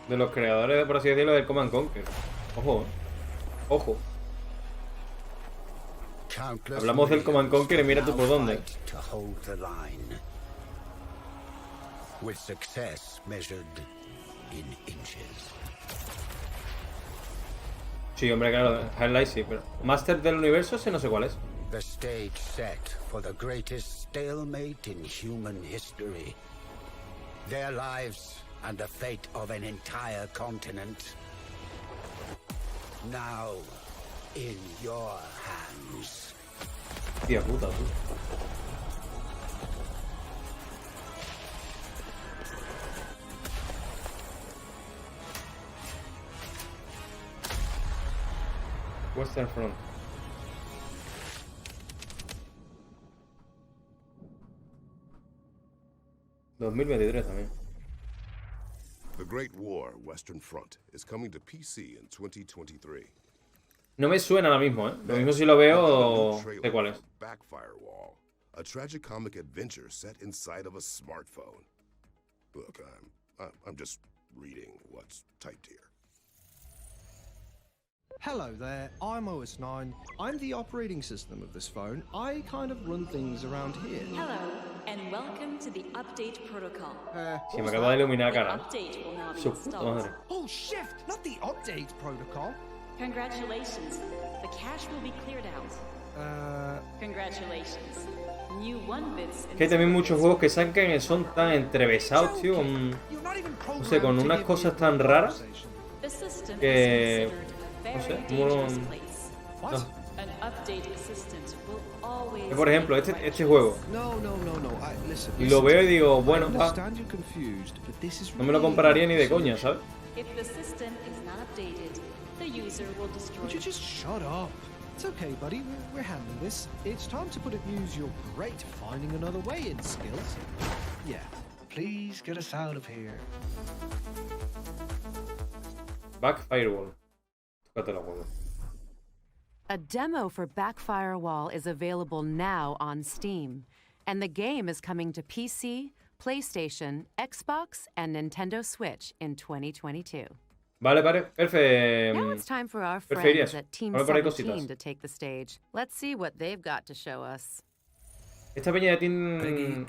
De los creadores, por así decirlo, del Command Conquer. Ojo, ojo. Hablamos del Command Conquer y mira tú por dónde. With success measured in inches. Sí, hombre, claro, Highlight sí, pero Master del Universo ese no sé cuál es. The stage set for the greatest stalemate in human history. Their lives and the fate of an entire continent. Now in your hands. Tía puta, tú. Western Front. ...2023 también. The Great War, Western Front, is coming to PC in 2023. No me suena ahora mismo, ¿eh? Lo mismo si lo veo, sé cuál es. Backfire Wall, a tragicomic adventure set inside of a smartphone. Look, I'm just reading what's typed here. Hello there, I'm OS9. I'm the operating system of this phone. I kind of run things around here. Hello, and welcome to the update protocol. Si me acabo de iluminar la cara. Update will now be Su puta installed. madre. Oh, shift, not the update protocol. Congratulations. The cache will be cleared out. Congratulations. New 1-bits. Que hay también muchos juegos que sacan son tan entrevesados, tío, con, no sé, con unas cosas tan raras que, no sé, como no. Que, por ejemplo, este juego lo veo y digo, bueno, va, no me lo compraría ni de coña, ¿sabes? Would you just shut up? It's okay, buddy. We're handling this. It's time to put it use your great finding another way in skills. Yeah. Please get us out of here. Back Firewall. Tócate la huevo. A demo for Backfirewall is available now on Steam, and the game is coming to PC, PlayStation, Xbox, and Nintendo Switch in 2022. Vale, perfecto. Now it's time for our friends at Team 17 to take the stage. Let's see what they've got to show us. Esta peña de Team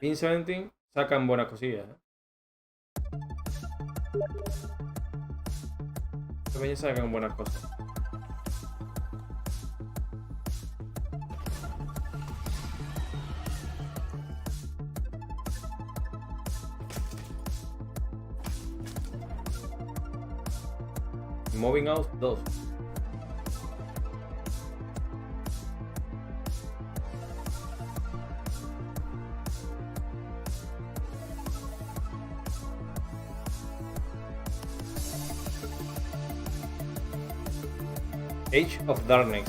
17 sacan buenas cosillas. Esta peña sacan buenas cosas. Moving Out 2. Age of Darkness.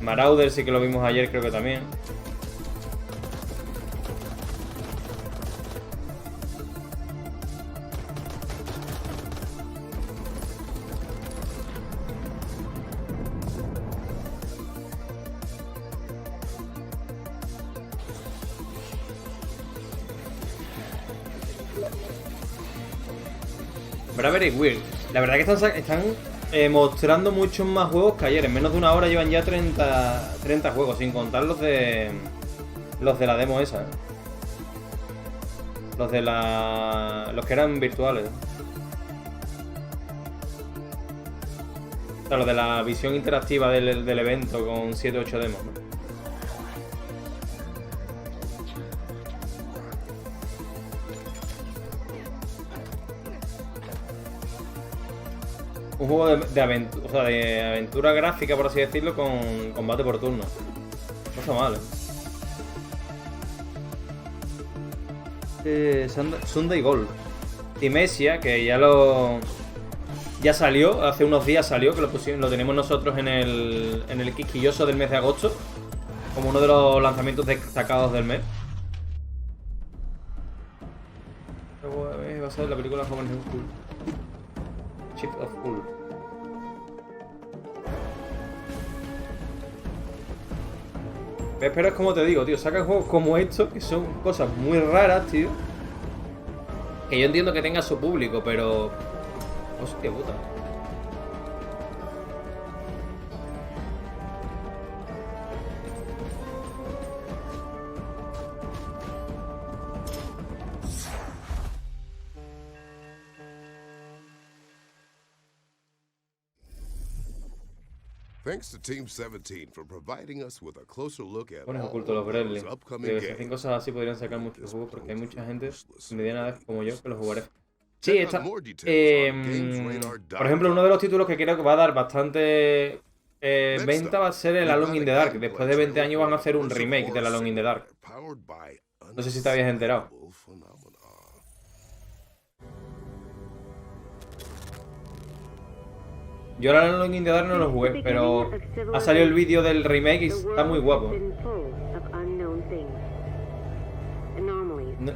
Marauder sí que lo vimos ayer, creo que también. Bravery Weird. La verdad que están mostrando muchos más juegos que ayer. En menos de una hora llevan ya 30 juegos, sin contar los de la demo esa. Los que eran virtuales. O sea, los de la visión interactiva del evento con 7-8 demos, ¿no? Un juego de aventura, o sea, de aventura gráfica, por así decirlo, con combate por turno. No está mal, Sunday Gold. Timesia, que ya salió, hace unos días salió, que lo tenemos nosotros en el quisquilloso del mes de agosto, como uno de los lanzamientos destacados del mes. Va a ser la película Jóvenes Cool. Chip of Cool. Pero es como te digo, tío, sacan juegos como estos, que son cosas muy raras, tío. Que yo entiendo que tenga su público, pero... hostia puta. Thanks to Team 17 for providing us with a closer look at Bueno, oculto los Gremlins. Si hacen cosas así podrían sacar muchos juegos porque hay mucha gente mediana edad como yo que los jugaré. Sí, está. Por ejemplo, uno de los títulos que creo que va a dar bastante venta va a ser el Alone in the Dark. Después de 20 años van a hacer un remake del Alone in the Dark. No sé si te habías enterado. Yo ahora el Alone in the Dark no lo jugué, pero ha salido el vídeo del remake y está muy guapo.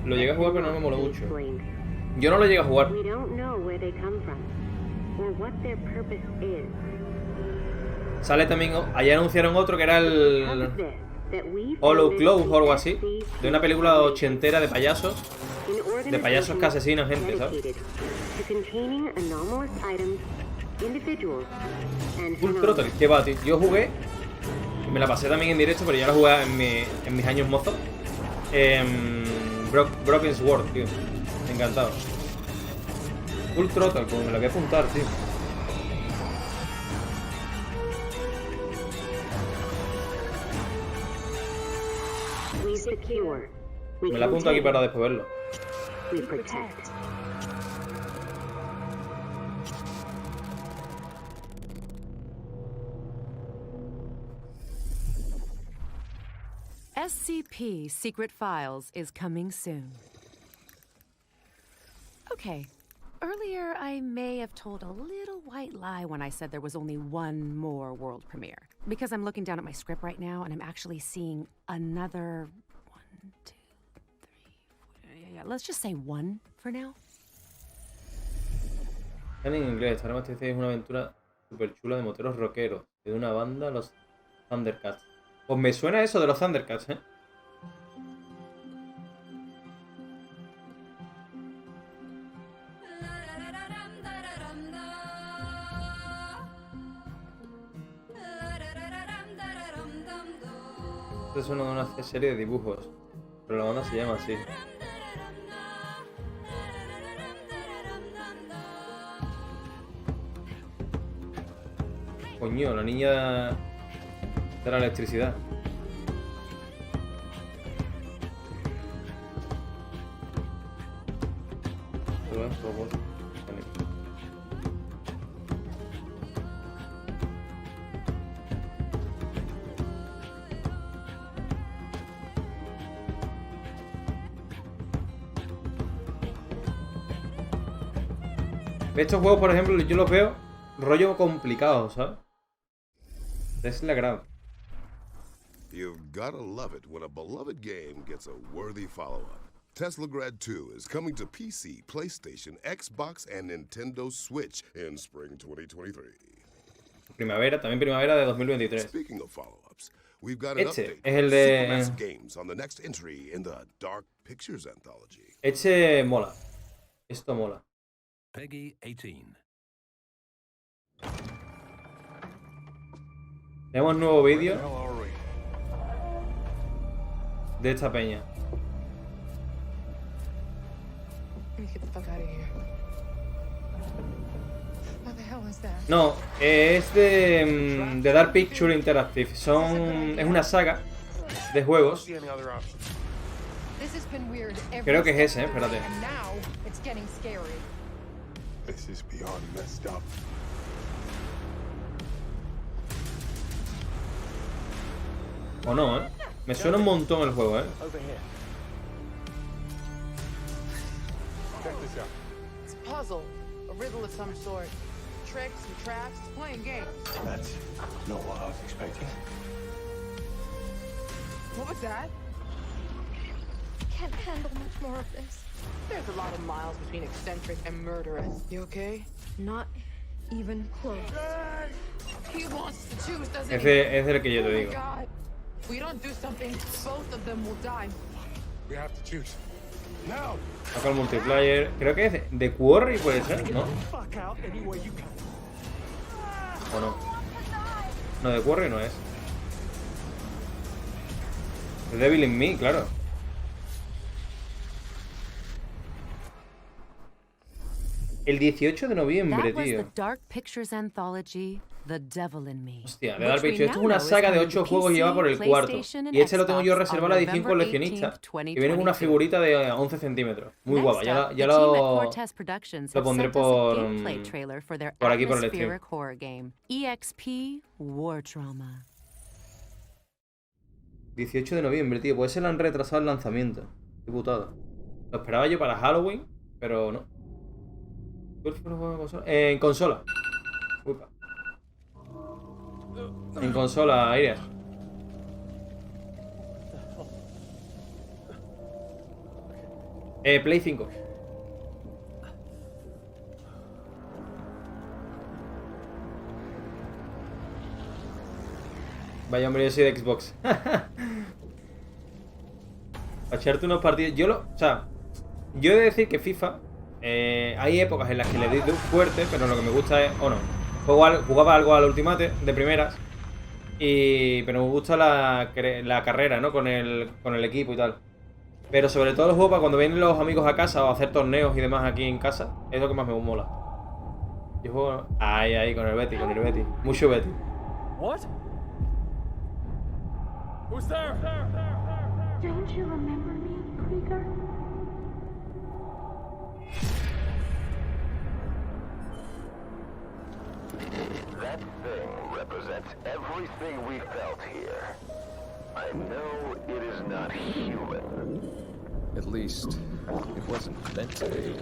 Lo llegué a jugar, pero no me moló mucho. Yo no lo llegué a jugar. Sale también... Allá anunciaron otro que era el... Hollow Cloud o algo así. De una película ochentera de payasos. De payasos que asesinan gente, ¿sabes? Full Throttle, ¿qué va, tío? Yo jugué... Me la pasé también en directo, pero ya la jugué en mis años mozos. Broken Sword, tío. Encantado. Full Throttle, pues me lo voy a apuntar, tío. Me la apunto aquí para después verlo. SCP Secret Files is coming soon. Okay, earlier I may have told a little white lie when I said there was only one more world premiere. Because I'm looking down at my script right now and I'm actually seeing another 1, 2, 3, 4, yeah, let's just say 1 for now. En inglés, esta remasterizada es una aventura súper chula de moteros rockeros. De una banda, los Thundercats. Pues me suena eso de los Thundercats, ¿eh? Esto es una de una serie de dibujos, pero la banda se llama así. Coño, la niña de la electricidad. Estos juegos, por ejemplo, yo los veo rollo complicado, ¿sabes? Es la gran. You've gotta love it when a beloved game gets a worthy follow-up. Teslagrad 2 is coming to PC, PlayStation, Xbox, and Nintendo Switch in spring 2023. Primavera, también primavera de 2023. Speaking of follow-ups, we've got an update es el de Supermassive Games on the next entry in the Dark Pictures anthology. Este mola. Esto mola. Peggy 18. Tenemos un nuevo vídeo de esta peña. No, es de Dark Picture Interactive. Es una saga de juegos. Creo que es ese, espérate. This is beyond messed up. O no, ¿eh? Me suena un montón el juego, ¿eh? Over here. Check this out. It's a puzzle, a riddle of some sort. Tricks and traps, playing games. That's not what I was expecting. What was that? Can't handle much more of this. There's a lot of miles between eccentric and murderous. You okay? Not even close. He wants to choose, doesn't Es he? del que yo te digo. Oh my God. If we don't do something, both of them will die. We have to choose. Now. Saca el multiplayer. Creo que es de Quarry, puede ser, ¿no? Fuck out any way you can. ¿O no? No, de Quarry no es. The Devil in Me, claro. El 18 de noviembre, tío. Hostia, de Dark Pictures. Esto es una saga de 8 juegos y lleva por el cuarto. Y este lo tengo yo reservado la edición coleccionista. Y viene con una figurita de 11 centímetros. Muy guapa. Ya lo pondré por aquí por el stream. EXP War Trauma. 18 de noviembre, tío. Pues se le han retrasado el lanzamiento. Qué putada. Lo esperaba yo para Halloween, pero no. En consola. Upa. En consola, Aires. Play 5. Vaya hombre, yo soy de Xbox. Para echarte unos partidos. O sea, yo he de decir que FIFA, hay épocas en las que le doy fuerte, pero lo que me gusta es, o no, jugaba algo al Ultimate de primeras, pero me gusta la carrera, ¿no? Con el equipo y tal. Pero sobre todo los juegos para cuando vienen los amigos a casa o a hacer torneos y demás aquí en casa, es lo que más me mola. Yo juego ahí con el Betty, mucho Betty. What? Who's there? Don't you remember me, Krieger? That thing represents everything we felt here. I know it is not human. At least, it wasn't meant to be.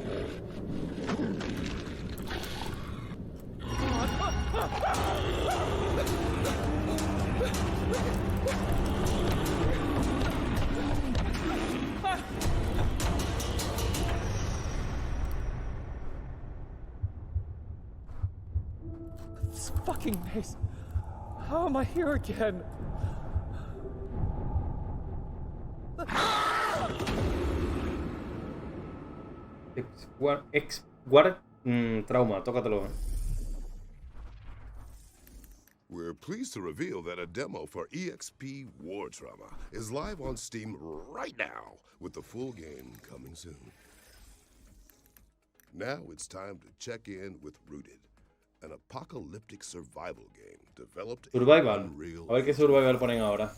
This fucking maze. How am I here again? Trauma, tócatelo. We're pleased to reveal that a demo for EXP War Trauma is live on Steam right now, with the full game coming soon. Now it's time to check in with Rooted, an apocalyptic survival game developed Survival. in Unreal. A ver qué Survival ponen ahora.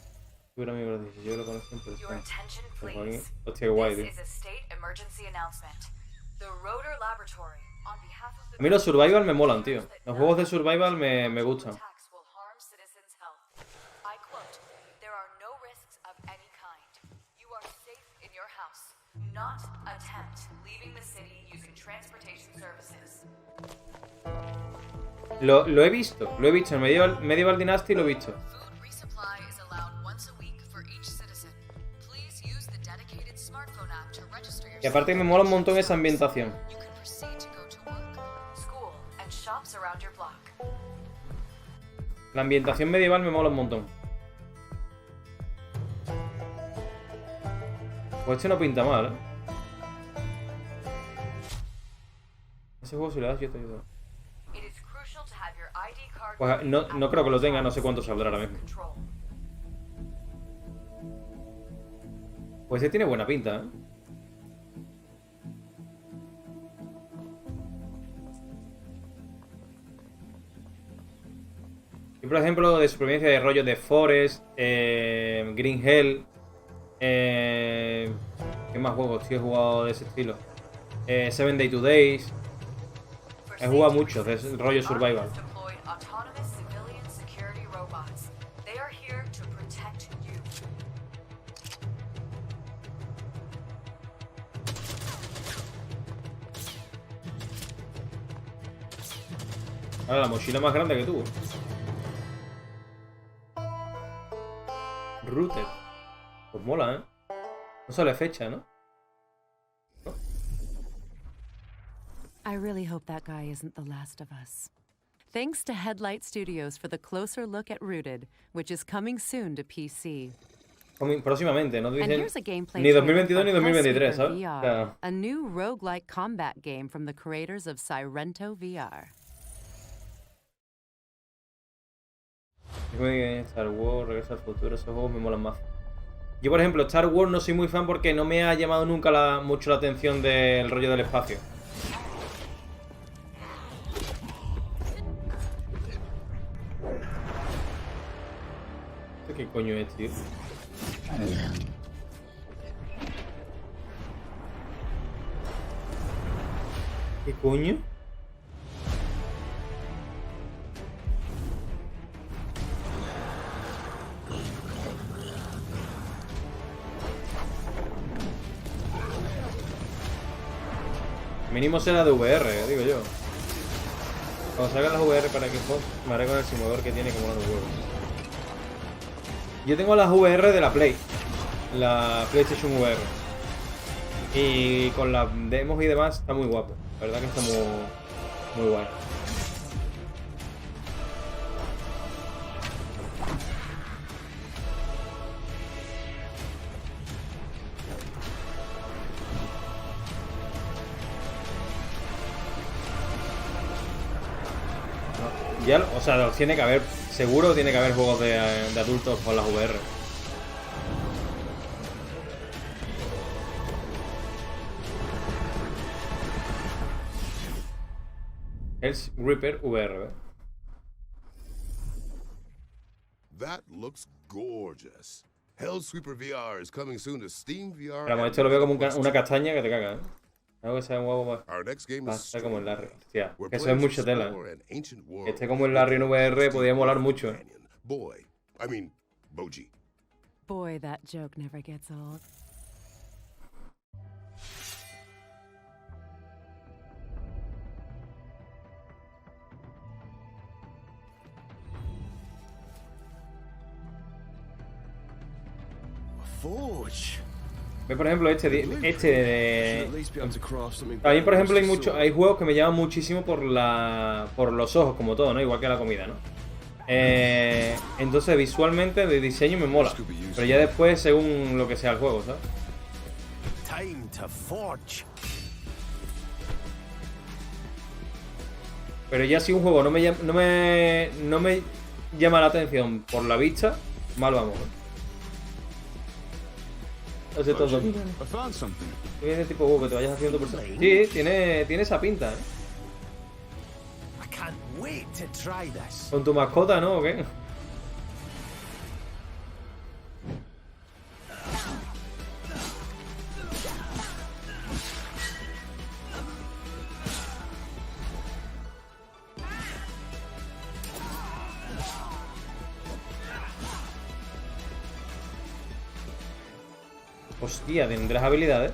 Yo lo conozco, pero Your attention, please. Hostia, qué guay, tío. This is a state emergency announcement. The Rotor Laboratory, on behalf of the A mí los Survival me molan, tío. Los juegos de Survival me gustan. I quote, there are no risks of any kind. You are safe in your house. Not attempt leaving the city using transportation services. Lo he visto en Medieval Dynasty, lo he visto. Food resupply is allowed once a week for each citizen. Please use the dedicated smartphone app to register yourself. Y aparte me mola un montón esa ambientación. You can proceed to go to work, school, and shops around your block. La ambientación medieval me mola un montón. Pues este no pinta mal, ¿eh? Ese juego si le das yo te ayudo. Pues no creo que lo tenga, no sé cuánto saldrá ahora mismo. Pues este tiene buena pinta, ¿eh? Y por ejemplo, de supervivencia de rollos de Forest, Green Hell. ¿Qué más juegos? Sí, he jugado de ese estilo. 7 Day to Days. He jugado muchos de rollo survival. Ahora la mochila más grande que tuvo. Router. Pues mola, ¿eh? No sale fecha, ¿no? I really hope that guy isn't the last of us. Thanks to Headlight Studios for the closer look at Rooted, which is coming soon to PC. Próximamente, no te And dicen here's a gameplay ni trailer 2022 ni for 2023, Hellsweeper ¿sabes? VR, Claro. a new roguelike combat game from the creators of Sirento VR. Star Wars, Regresa al Futuro, esos juegos me molan más. Yo, por ejemplo, Star Wars no soy muy fan porque no me ha llamado nunca mucho la atención del rollo del espacio. ¿Esto qué coño es, tío? ¿Qué coño? Mínimo será de VR, digo yo. Cuando salgan las VR para Xbox, me haré con el simulador que tiene como los huevos. Yo tengo las VR de la Play. La PlayStation VR. Y con las demos y demás está muy guapo. La verdad que está muy guay. Ya, o sea, tiene que haber, seguro tiene que haber juegos de adultos con las VR. Es Reaper VR, ¿eh? That looks gorgeous. Hellsweeper VR is coming soon to Steam VR. Pero esto lo veo como una castaña que te caga, ¿eh? Algo que sea un huevo más. Está como el Larry. Hostia, que eso es mucha tela. Que esté como el Larry en VR podría molar mucho, ¿eh? Boy, Boji. Boy, that joke never gets old. Ve, por ejemplo, también, por ejemplo, hay juegos que me llaman muchísimo por los ojos, como todo, ¿no? Igual que la comida, ¿no? Entonces, visualmente, de diseño me mola. Pero ya después, según lo que sea el juego, ¿sabes? Pero ya si un juego no me llama la atención por la vista, mal vamos, ¿eh? Hace todo. Tiene tipo juego que te vayas haciendo por... Sí, tiene esa pinta, ¿eh? Con tu mascota, ¿no? ¿O qué? Hostia, tendrás habilidades.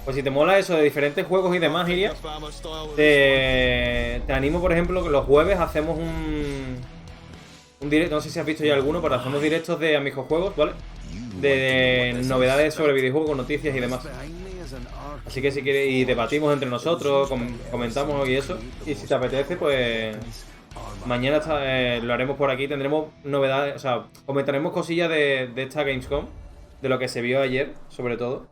Pues si te mola eso de diferentes juegos y demás, Iria, te animo, por ejemplo, que los jueves hacemos un directo. No sé si has visto ya alguno, pero hacemos directos de amigos juegos, ¿vale? De novedades sobre videojuegos, noticias y demás. Así que si quieres, y debatimos entre nosotros, comentamos y eso. Y si te apetece, pues mañana lo haremos por aquí. Tendremos novedades, o sea, comentaremos cosillas de esta Gamescom, de lo que se vio ayer, sobre todo.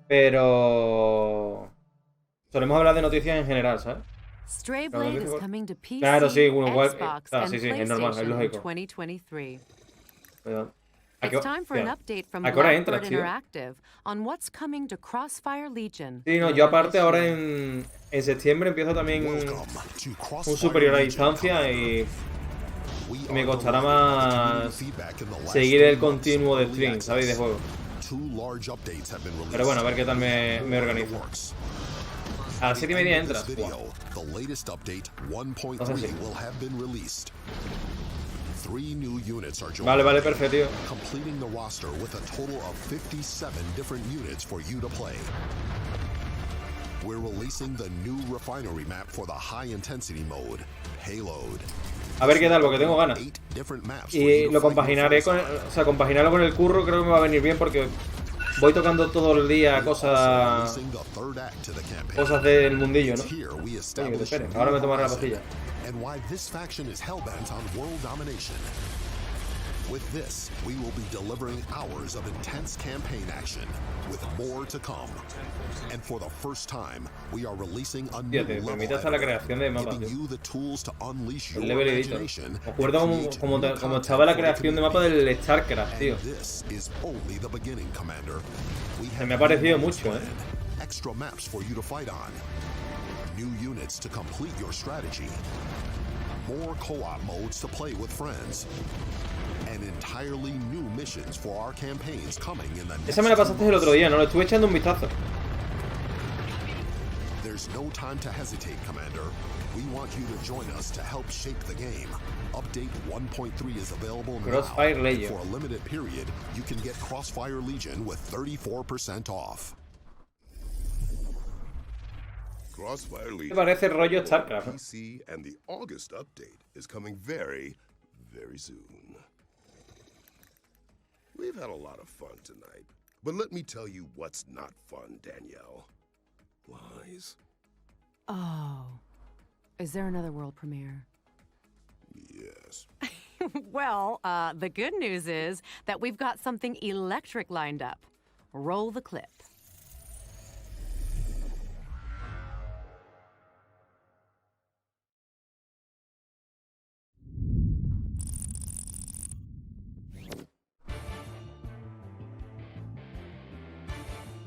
Pero solemos hablar de noticias en general, ¿sabes? Claro, sí, bueno, igual, claro, sí, es normal, es lógico. Perdón. It's time for an update from Blackbird Interactive on what's coming to Crossfire Legion. Sí, no, yo aparte ahora en septiembre empiezo también un superior a distancia y me costará más seguir el continuo de stream, ¿sabéis? De juego. Pero bueno, a ver qué tal me organizo. A las 7:30 entras. No sé si. Vale, perfecto, tío. Completing the roster with a total of 57 different units for you to play. We're releasing the new refinery map for the high intensity mode, Payload. A ver qué tal, porque tengo ganas. Y lo compaginaré compaginarlo con el curro creo que me va a venir bien porque voy tocando todo el día cosas del mundillo, ¿no? Oye, que te esperes, ahora me tomaré la pastilla. And why this faction is hellbent on world domination. With this, we will be delivering hours of intense campaign action, with more to come. And for the first time, we are releasing a new level editor, giving you the tools to unleash your imagination. Me acuerdo como estaba la creación de mapa del StarCraft, tío. Me ha parecido mucho, ¿eh? Extra maps for you to fight on. New units to complete your strategy. More co-op modes to play with friends. And entirely new missions for our campaigns coming in the next. Esa me la pasaste el otro día, ¿no? Le estuve echando un vistazo. There's no time to hesitate, Commander. We want you to join us to help shape the game. Update 1.3 is available now. Crossfire Legion. For a limited period, you can get Crossfire Legion with 34% off. Crossfire Me Legion parece rollo StarCraft, ¿no? PC, and the August update is coming very, very soon. We've had a lot of fun tonight, but let me tell you what's not fun, Danielle. Lies. Oh. Is there another world premiere? Yes. Well, the good news is that we've got something electric lined up. Roll the clip.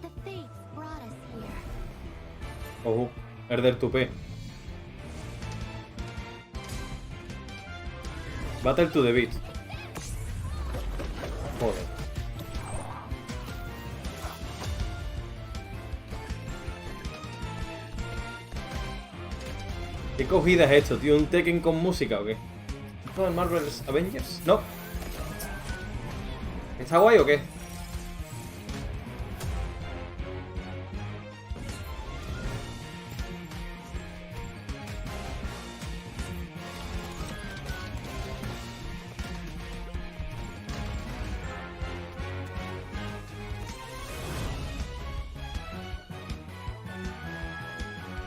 The fates brought us here. Ojo, es del tupé. Battle to the beat. Joder. ¿Qué cogida es esto, tío? ¿Un Tekken con música o qué? ¿Esto es Marvel's Avengers? No. ¿Está guay o qué?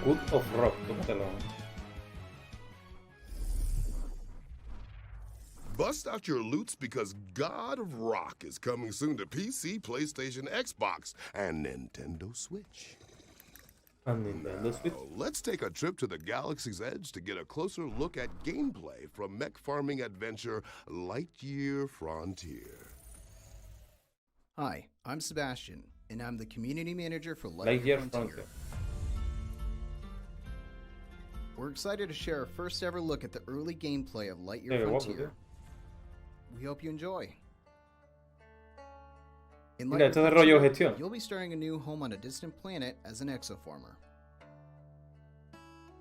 Good of Rock, tómatelo. Bust out your loots because God of Rock is coming soon to PC, PlayStation, Xbox, and Nintendo Switch. Now, let's take a trip to the Galaxy's Edge to get a closer look at gameplay from mech farming adventure Lightyear Frontier. Hi, I'm Sebastian, and I'm the community manager for Lightyear Frontier. We're excited to share our first ever look at the early gameplay of Lightyear Frontier. We hope you enjoy. In Mira, esto es de rollo gestión. You'll be starting a new home on a distant planet as an exoformer.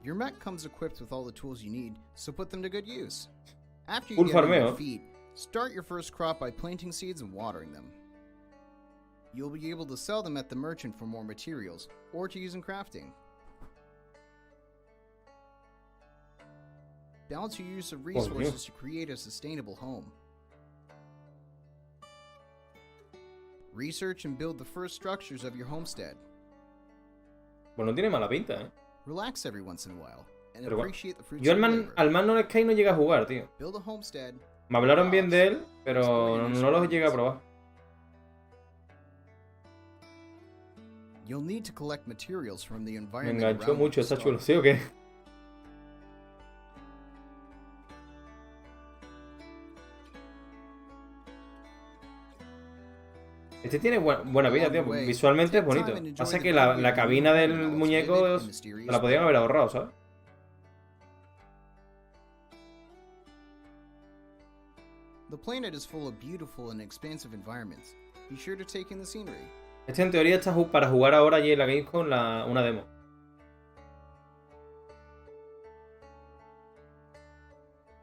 Your mech comes equipped with all the tools you need, so put them to good use. After you get on your feet, start your first crop by planting seeds and watering them. You'll be able to sell them at the merchant for more materials, or to use in crafting. Balance your use of resources to create a sustainable home. Research and build the first structures of your homestead. Bueno, no tiene mala pinta, ¿eh? Relax every once in a while and Pero appreciate the fruits yo of labor. al Man No Sky no llegué a jugar, tío. Build a homestead. Me hablaron bien de él, pero no los llegué a probar. You'll need to collect materials from the Me environment enganchó around mucho, you está to chulo, start. ¿sí o qué? Este tiene buena vida, tío. Visualmente es bonito. Pasa que la cabina del muñeco me la podían haber ahorrado, ¿sabes? The planet is full of beautiful and expansive environments. Be sure to take in the scenery. Este en teoría está para jugar ahora allí en la Gamescom una demo.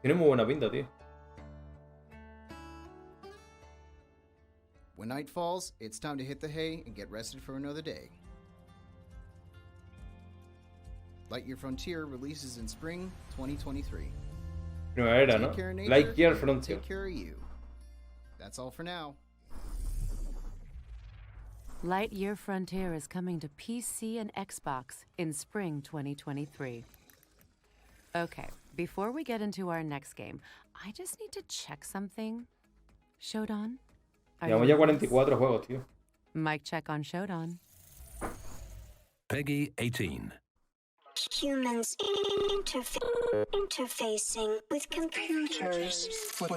Tiene muy buena pinta, tío. When night falls, it's time to hit the hay and get rested for another day. Lightyear Frontier releases in spring 2023. Primavera, ¿no? Lightyear Frontier. Take care of you. That's all for now. Lightyear Frontier is coming to PC and Xbox in spring 2023. Okay, before we get into our next game, I just need to check something. Shodan? Llevamos ya 44 juegos, tío. Mic check on Shodan. Peggy 18. Humans interfacing with computers for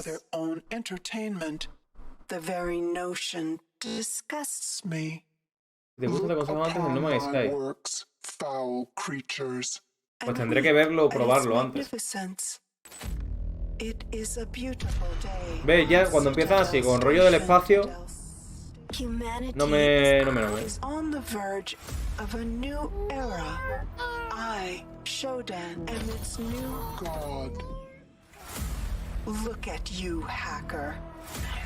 their own entertainment. The very notion disgusts me. Si te gusta te aconsejo antes el No Man's Sky. Works, foul creatures. Pues tendré que verlo o probarlo antes. It is a beautiful day. Ve, ya cuando empiezan así, con rollo del espacio, no me is on the verge of a new era. I, Shodan, am its new god. Look at you, hacker.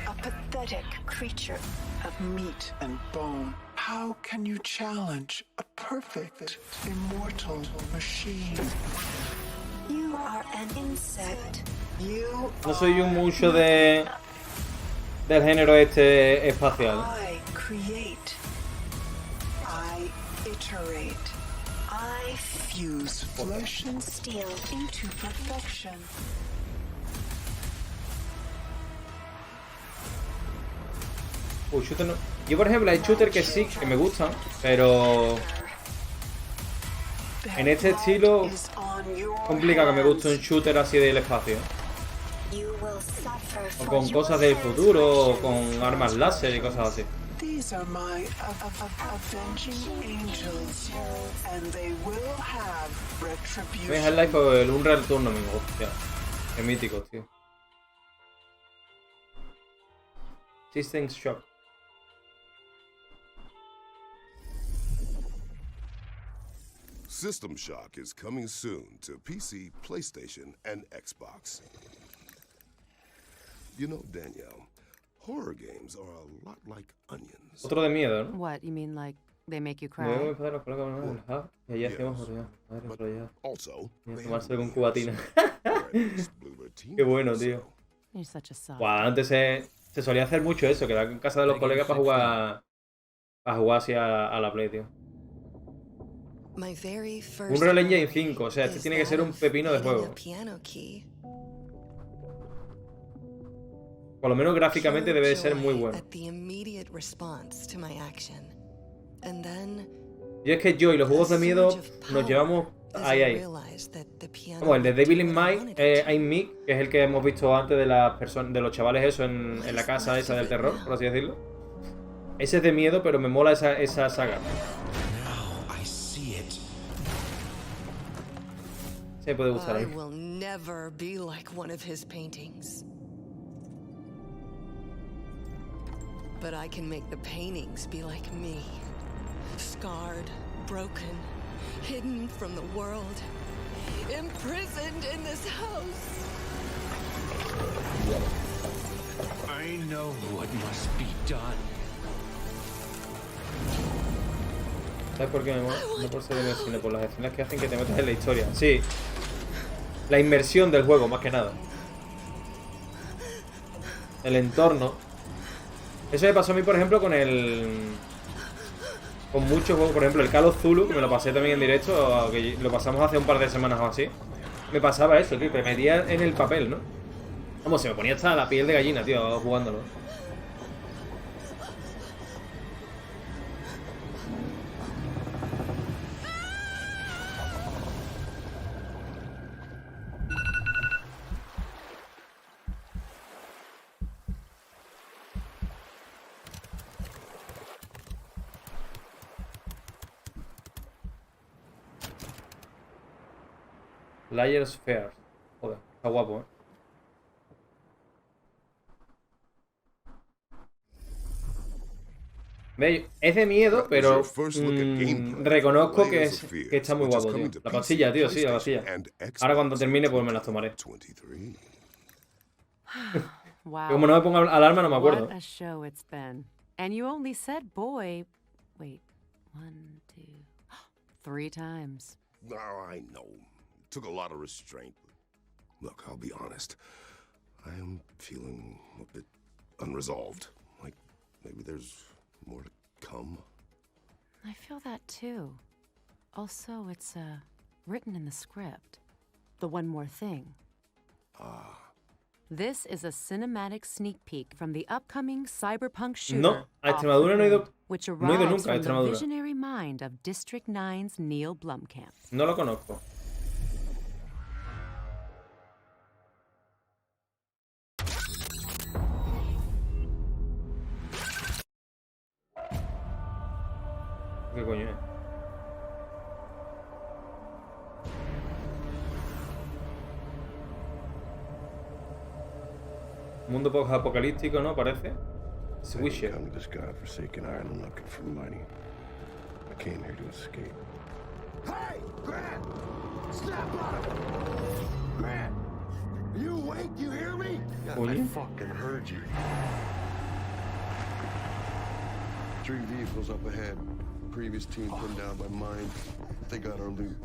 A pathetic creature of meat and bone. How can you challenge a perfect, immortal machine? You are an insect. No soy yo mucho del género este espacial. I create. I iterate. I fuse flesh and steel into perfection. Shooter no. Yo, por ejemplo, hay shooters que sí, que me gustan, pero en este estilo complica que me guste un shooter así del espacio. O con cosas del futuro, o con armas láser y cosas así. These are my avenging angels, and they will have retribution. Es el life o el Unreal Tournament, hostia. Qué mítico, tío. System Shock. System Shock is coming soon to PC, PlayStation, and Xbox. You know, Danielle, horror games are a lot like onions. Otro de miedo, ¿no? What, you mean like they make you cry? Y allí hacemos Also, tomarse con cubatina. Qué bueno, tío. You're such a soft. Guau, antes se solía hacer mucho eso, quedar en casa de los colegas para jugar así a la Play, tío. Un Real Engine 5, o sea, este tiene que ser un pepino de juego. Por lo menos gráficamente debe de ser muy bueno. Y es que yo y los juegos de miedo nos llevamos ahí. Como el de Devil in Me, que es el que hemos visto antes de las personas, de los chavales eso en la casa esa del terror, por así decirlo. Ese es de miedo, pero me mola esa saga. Se puede gustar a mí. But I can make the paintings be like me. Scarred, broken, hidden from the world, imprisoned in this house. I know what must be done. ¿Sabes por qué me mola? No por ser en el cine, por las escenas que hacen que te metas en la historia. Sí. La inmersión del juego, más que nada. El entorno. Eso me pasó a mí, por ejemplo, con muchos juegos. Por ejemplo, el Call of Cthulhu, que me lo pasé también en directo, que lo pasamos hace un par de semanas o así. Me pasaba eso, tío, que me metía en el papel, ¿no? Vamos, se me ponía hasta la piel de gallina, tío, jugándolo. Liar's Fair. Joder, está guapo, Es de miedo, pero reconozco que está muy guapo, tío. La pastilla, tío, sí, la pastilla. Ahora cuando termine, pues me las tomaré. Wow. Como no me pongo alarma, no me acuerdo. What a show it's been. And you only said boy. Wait, 1, 2, 3 times. Oh, I know. Took a lot of restraint. Look, I'll be honest. I am feeling a bit unresolved. Like, maybe there's more to come. I feel that too. Also, it's written in the script. The one more thing. This is a cinematic sneak peek from the upcoming cyberpunk shooter. No, a Extremadura no he ido, which no he ido arrives nunca a from the Extremadura. visionary mind of District 9's Neil Blomkamp. No lo conozco. ¿Qué coño es? Mundo post-apocalíptico, ¿no? Parece. Swisher. Come to this godforsaken island looking for money. I came here to escape. Hey, Grant! Snap out of it! Grant! Are you awake? You hear me? I fucking heard you. 3 vehicles up ahead. Previous team pinned down by mine. They got our loot.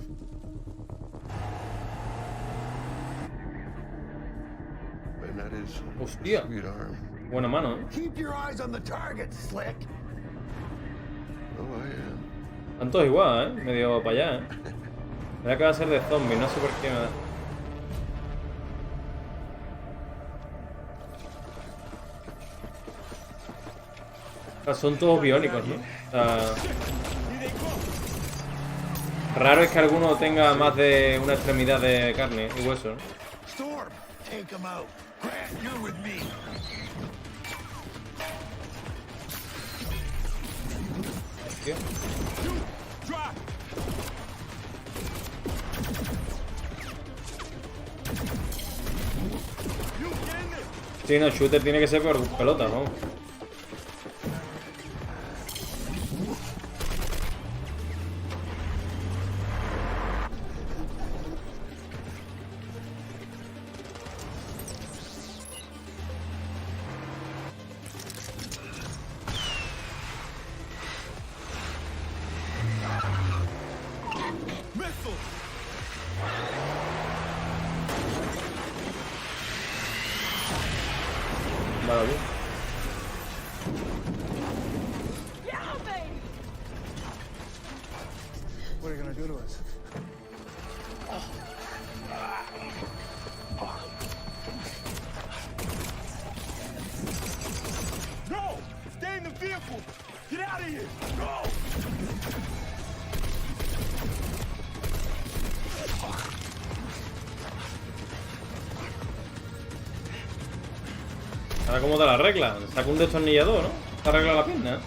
And that is Hostia. sweet arm. Buena mano, ¿eh? Keep your eyes on the target, Slick. Oh, I am. Están todos igual, ¿eh? Medio para allá, ¿eh? Me da que va a ser de zombie, no sé por qué me da. O sea, son todos biónicos, ¿no? O sea, raro es que alguno tenga más de una extremidad de carne y hueso, ¿no? Storm, take him out. Grant, you're with me. Hostia. Sí, no, shooter tiene que ser por pelotas, vamos. Vale, bien. What are you gonna do to us? No! Stay in the vehicle! Get out of here! Go! Ahora, ¿cómo te la arregla? Saca un destornillador, ¿no? Te arregla la pierna.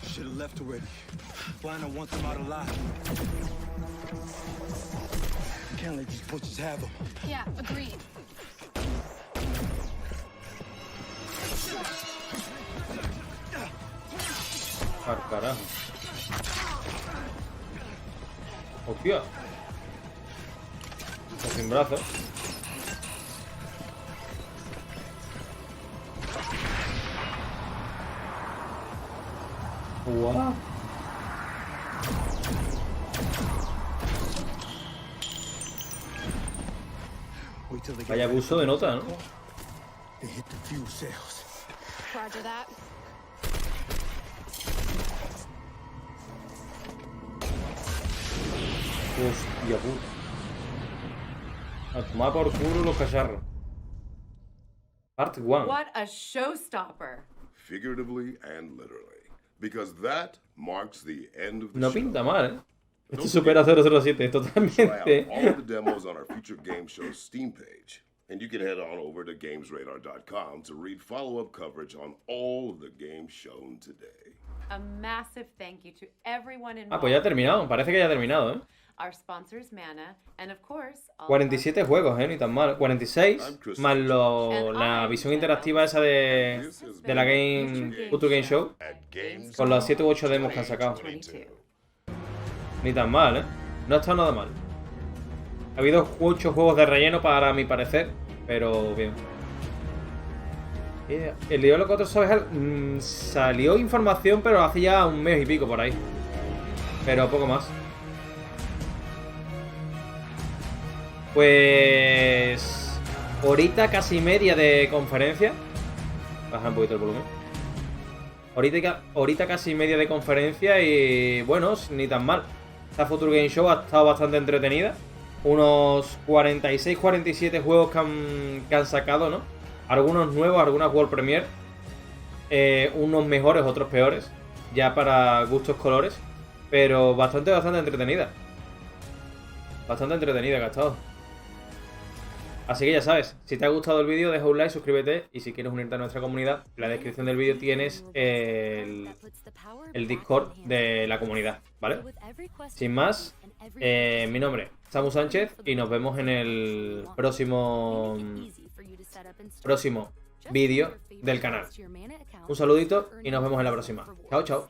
Should have left already. Lionel wants them out alive. Can't let these butchers have them. Yeah, agreed. Al carajo. Hostia. Está sin brazos. Wow. Vaya abuso de nota, ¿no? They hit the fuel cells. Roger that. Hostia puta. A tomar por culo los cacharros. Part 1. What a showstopper. Figuratively and literally. Because that marks the end of the No show. pinta mal, ¿eh? Esto supera 007 totalmente. Try out all of the demos on our future game show's Steam page. And you can head on over to gamesradar.com to read follow-up coverage on all of the games shown today. A massive thank you to everyone involved. Ah, pues ya ha terminado. Parece que ya ha terminado, ¿eh? Our sponsors, Mana, and of course, all 47 juegos, ¿eh? Ni tan mal. 46, más la visión interactiva esa de la Future Game Show. Con los 7 u 8 demos que han sacado. Ni tan mal, ¿eh? No ha estado nada mal. Ha habido muchos juegos de relleno para mi parecer, pero bien. El Diablo 4 Survival salió información, pero hace ya un mes y pico por ahí. Pero poco más. Pues... horita casi media de conferencia. Baja un poquito el volumen. Horita casi media de conferencia y... bueno, ni tan mal. Esta Future Game Show ha estado bastante entretenida. Unos 46-47 juegos que han sacado, ¿no? Algunos nuevos, algunas World Premiere. Unos mejores, otros peores. Ya para gustos colores. Pero bastante entretenida. Bastante entretenida, gastado. Así que ya sabes, si te ha gustado el vídeo, deja un like, suscríbete. Y si quieres unirte a nuestra comunidad, en la descripción del vídeo tienes el Discord de la comunidad, ¿vale? Sin más, mi nombre es Samu Sánchez y nos vemos en el próximo vídeo del canal. Un saludito y nos vemos en la próxima. Chao, chao.